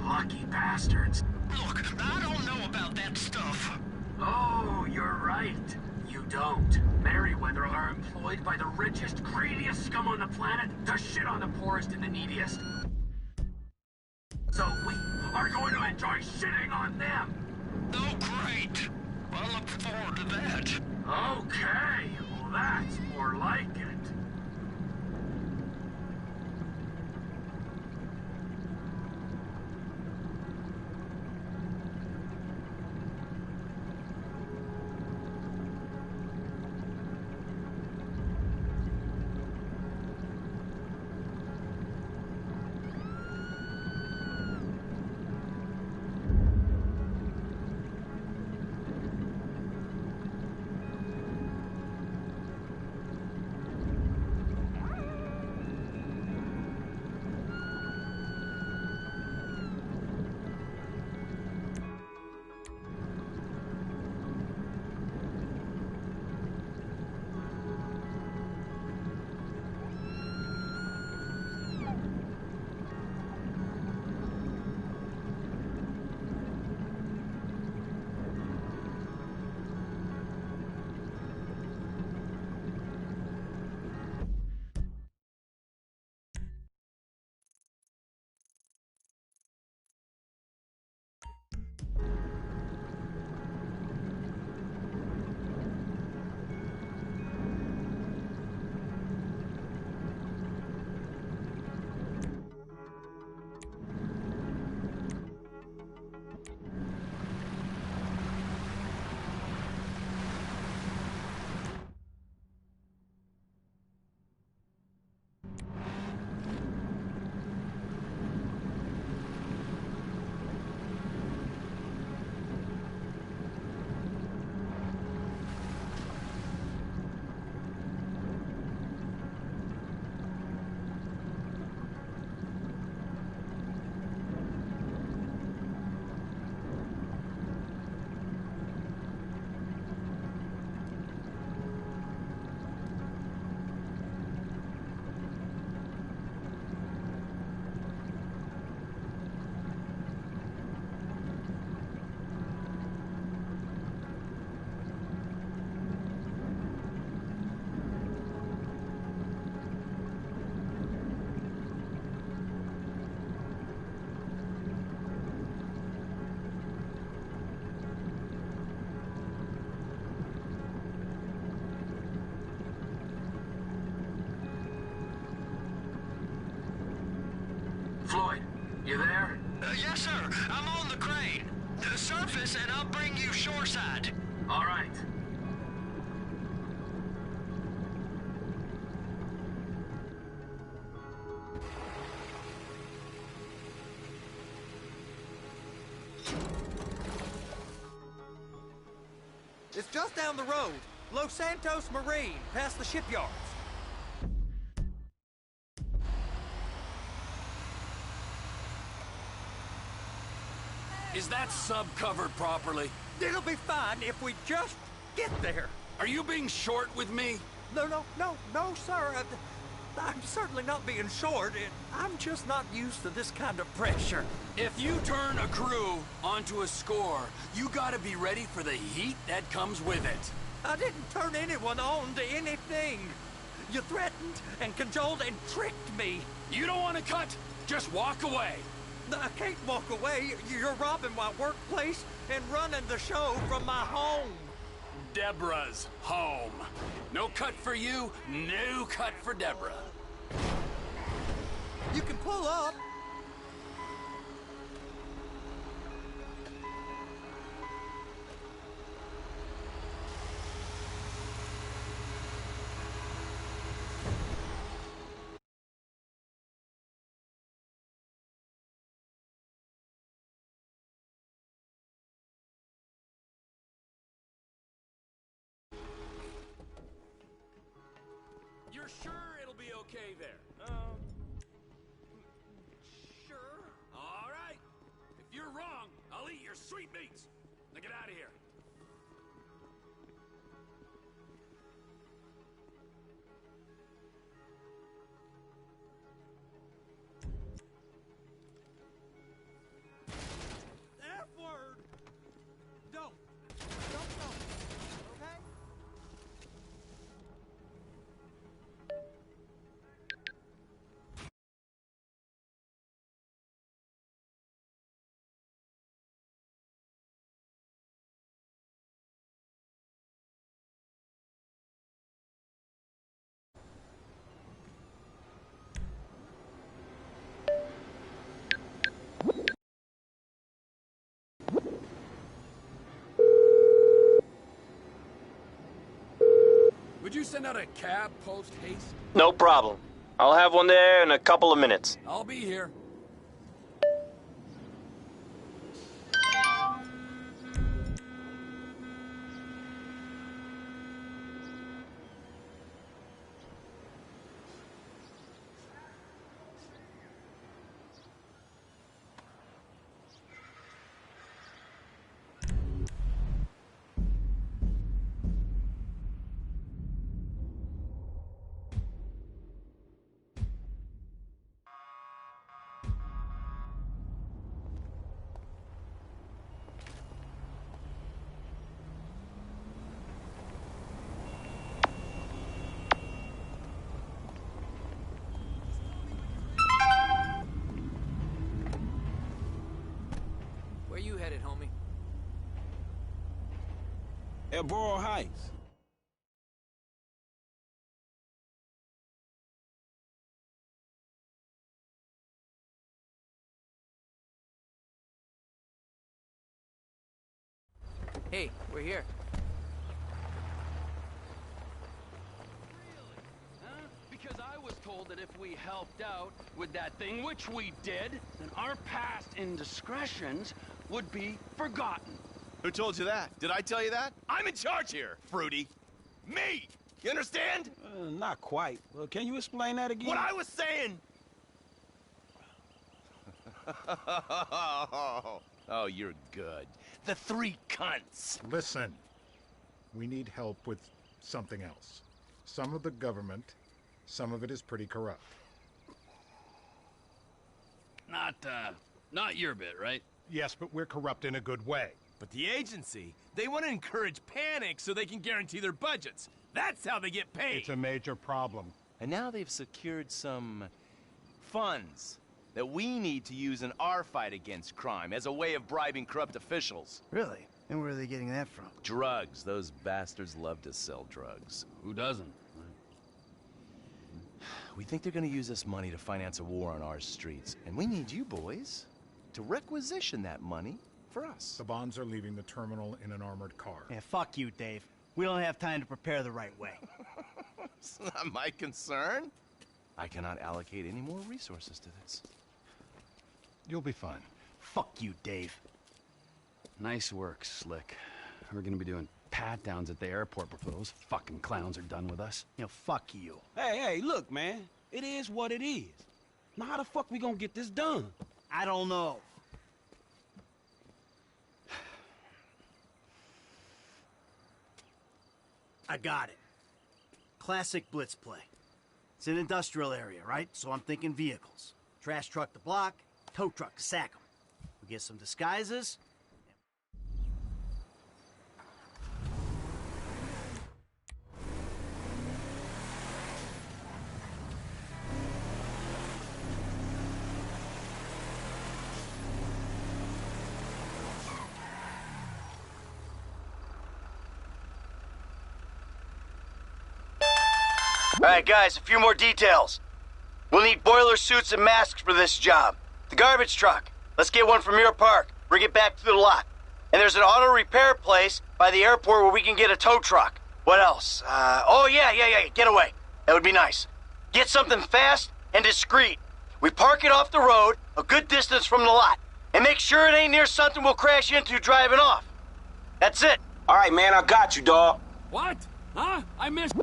Lucky bastards. Look, I don't know about that stuff. Oh, you're right. You don't. Merryweather are employed by the richest, greediest scum on the planet to shit on the poorest and the neediest. So we are going to enjoy shitting on them. Oh, great. I look forward to that. Okay, well that's more like it. Floyd, you there? Yes, sir. I'm on the crane. Surface, and I'll bring you shoreside. All right. It's just down the road. Los Santos Marine, past the shipyards. Is that sub covered properly? It'll be fine if we just get there. Are you being short with me? No, sir. I'm certainly not being short. I'm just not used to this kind of pressure. If you turn a crew onto a score, you gotta be ready for the heat that comes with it. I didn't turn anyone on to anything. You threatened and cajoled and tricked me. You don't want to cut? Just walk away. I can't walk away. You're robbing my workplace and running the show from my home. Deborah's home. No cut for you, no cut for Deborah. You can pull up. You're sure it'll be okay there? Sure. All right. If you're wrong, I'll eat your sweet meats. Now get out of here. Air Force send out a cab post-haste? No problem. I'll have one there in a couple of minutes. I'll be here. Where you headed, homie? At Borough Heights. Hey, we're here. Because I was told that if we helped out with that thing, which we did, then our past indiscretions would be forgotten. Who told you that? Did I tell you that? I'm in charge here, Fruity. Me! You understand? Not quite. Well, can you explain that again? What I was saying! Oh, you're good. The three cunts. Listen. We need help with something else. Some of the government, some of it is pretty corrupt. Not your bit, right? Yes, but we're corrupt in a good way. But the agency, they want to encourage panic so they can guarantee their budgets. That's how they get paid. It's a major problem. And now they've secured some funds that we need to use in our fight against crime as a way of bribing corrupt officials. Really? And where are they getting that from? Drugs. Those bastards love to sell drugs. Who doesn't? We think they're going to use this money to finance a war on our streets. And we need you boys to requisition that money for us. The bonds are leaving the terminal in an armored car. Yeah, fuck you, Dave. We don't have time to prepare the right way. It's not my concern. I cannot allocate any more resources to this. You'll be fine. Fuck you, Dave. Nice work, Slick. We're gonna be doing pat-downs at the airport before those fucking clowns are done with us. You know, fuck you. Hey, look, man. It is what it is. Now how the fuck we gonna get this done? I don't know. I got it. Classic blitz play. It's an industrial area, right? So I'm thinking vehicles. Trash truck to block, tow truck to sack them. We get some disguises. Alright guys, a few more details. We'll need boiler suits and masks for this job. The garbage truck. Let's get one from your park. Bring it back to the lot. And there's an auto repair place by the airport where we can get a tow truck. What else? Oh yeah, getaway. That would be nice. Get something fast and discreet. We park it off the road, a good distance from the lot. And make sure it ain't near something we'll crash into driving off. That's it. Alright, man, I got you, dawg. What? Huh? I missed...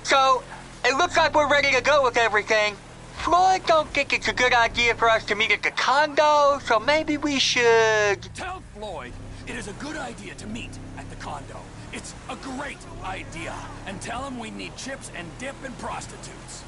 So, it looks like we're ready to go with everything. Floyd don't think it's a good idea for us to meet at the condo, so maybe we should... Tell Floyd it is a good idea to meet at the condo. It's a great idea. And tell him we need chips and dip and prostitutes.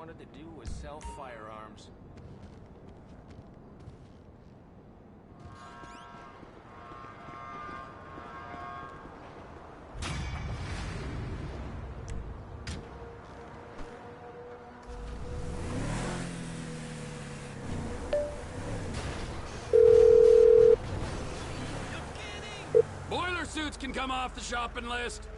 wanted to do was sell firearms. Boiler suits can come off the shopping list.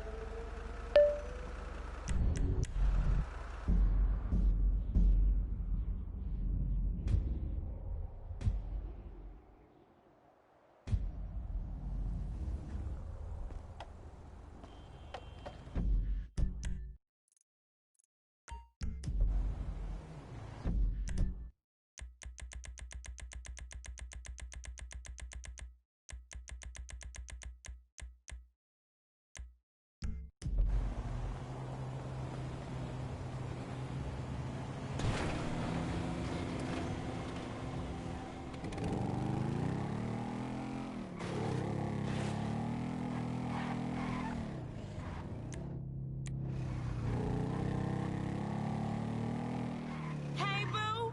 Hey, boo!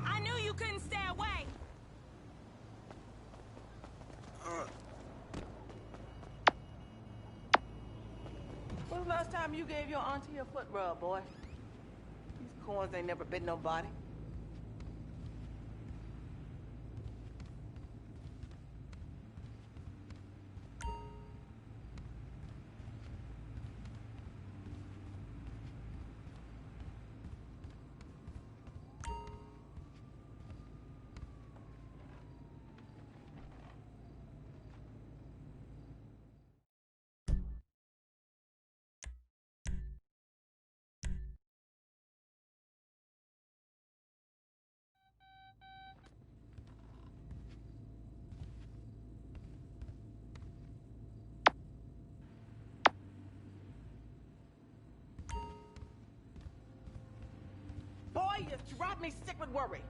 I knew you couldn't stay away. When was the last time you gave your auntie a foot rub, boy? These corns ain't never bit nobody. Boy, you drive me sick with worry.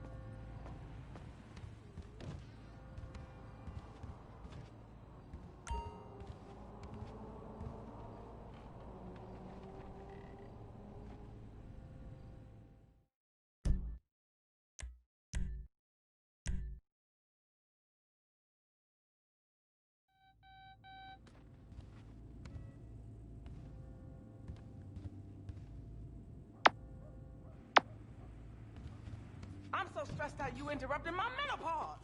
I'm so stressed out you interrupted my menopause.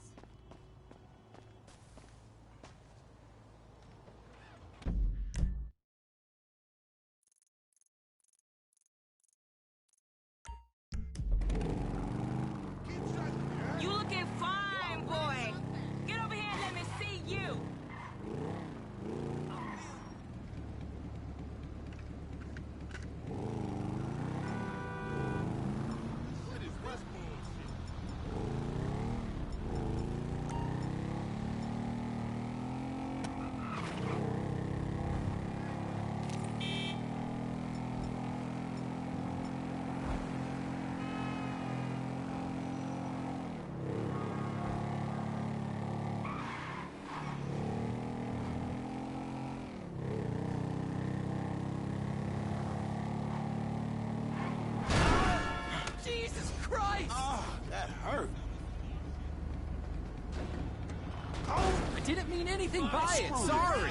You looking fine, boy. Get over here and let me see you. Jesus Christ! Oh, that hurt. I didn't mean anything by it. Sorry.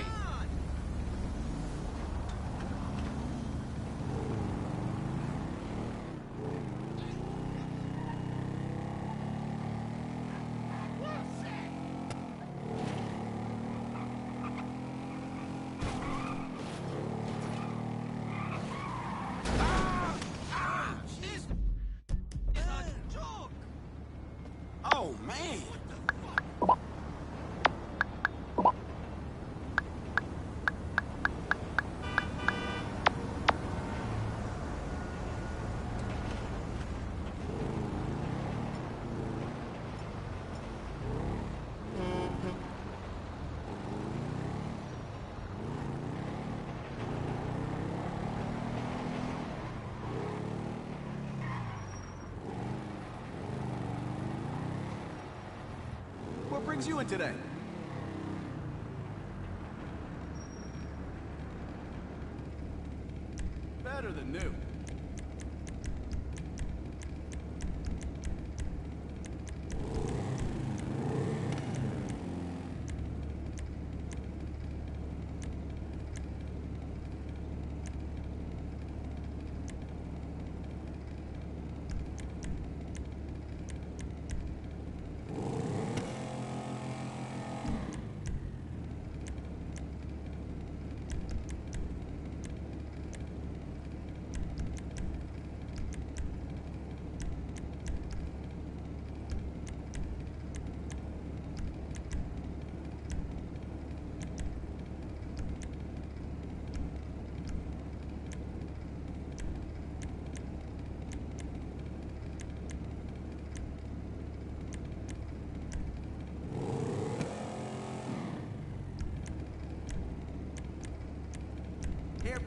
Oh, man. What brings you in today? Better than new.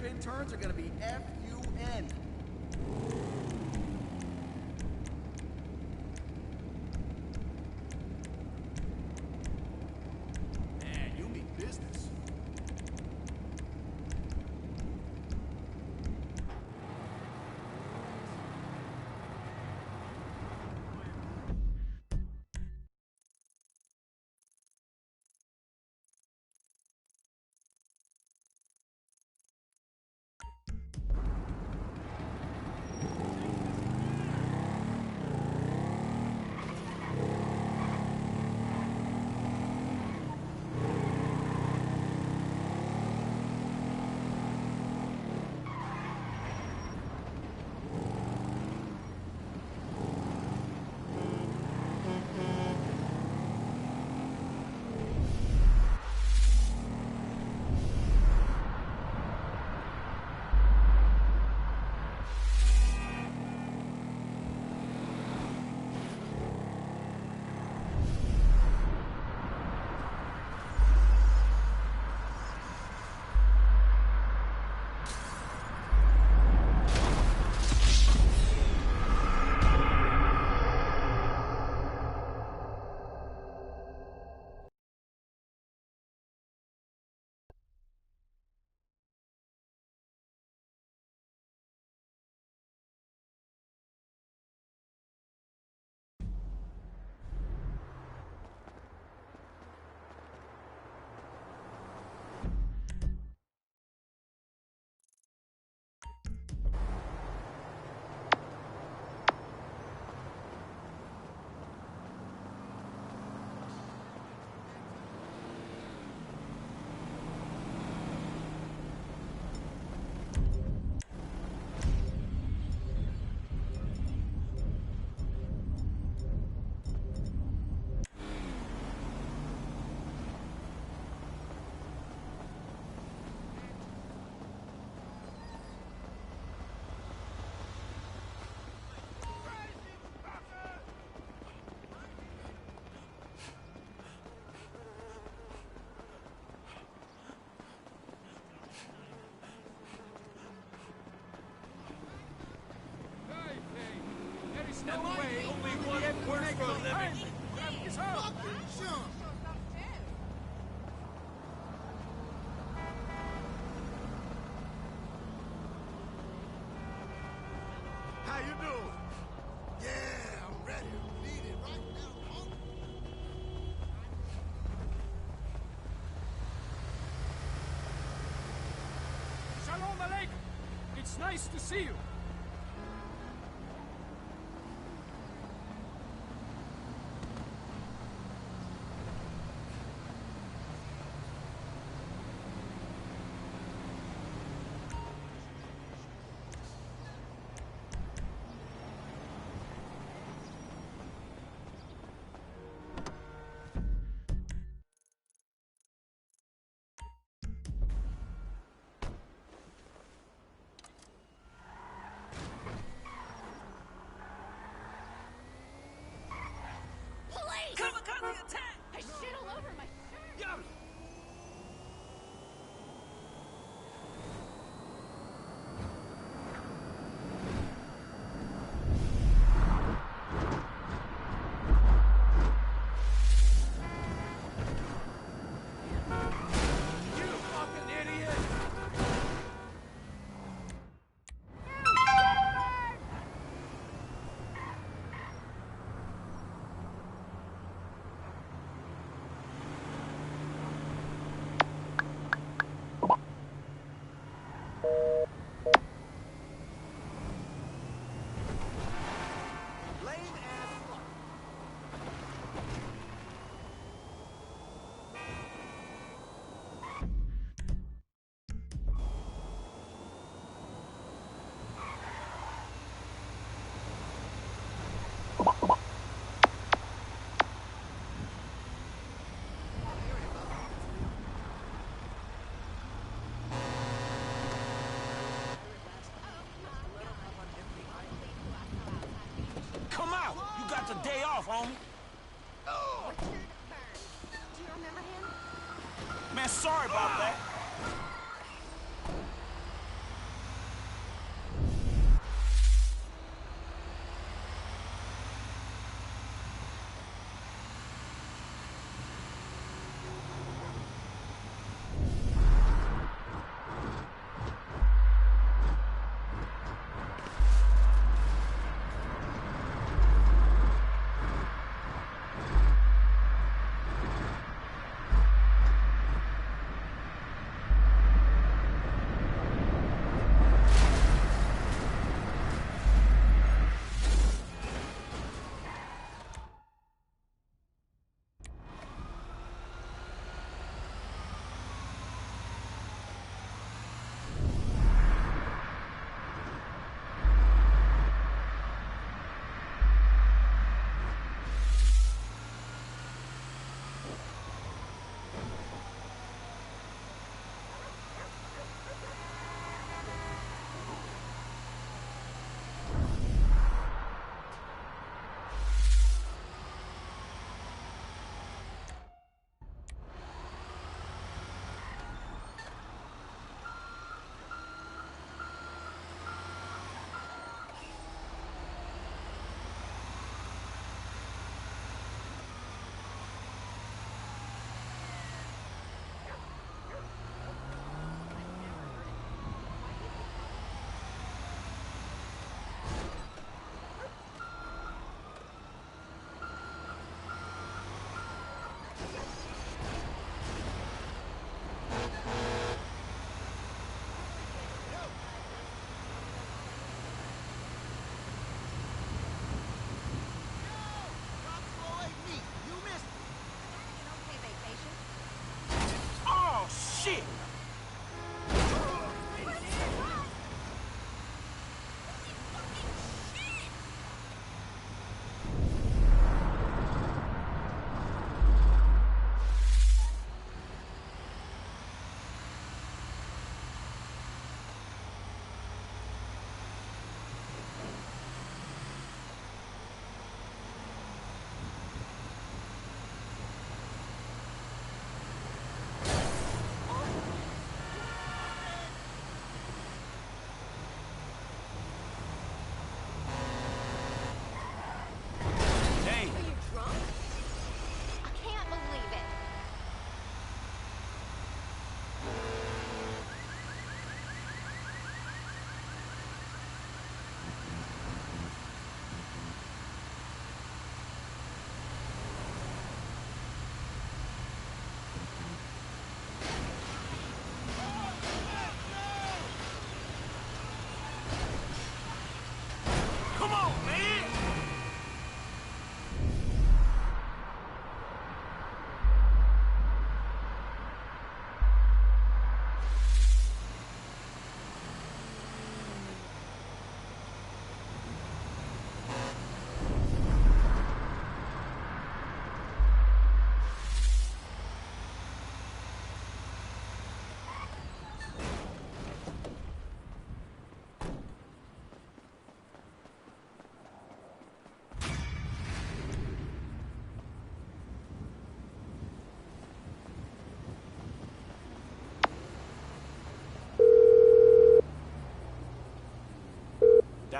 hairpin turns are gonna be F-U-N. Man, you mean business. No way, only one works for a living. It's fucking junk. How you doing? Yeah, I'm ready to lead it right now, homie. Shalom Aleichem. It's nice to see you. Kamikaze attack! I shit all over my shirt! You fucking idiot! Come out! You got the day off, homie. Oh. Do you remember him? Man, sorry about that.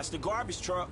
That's the garbage truck.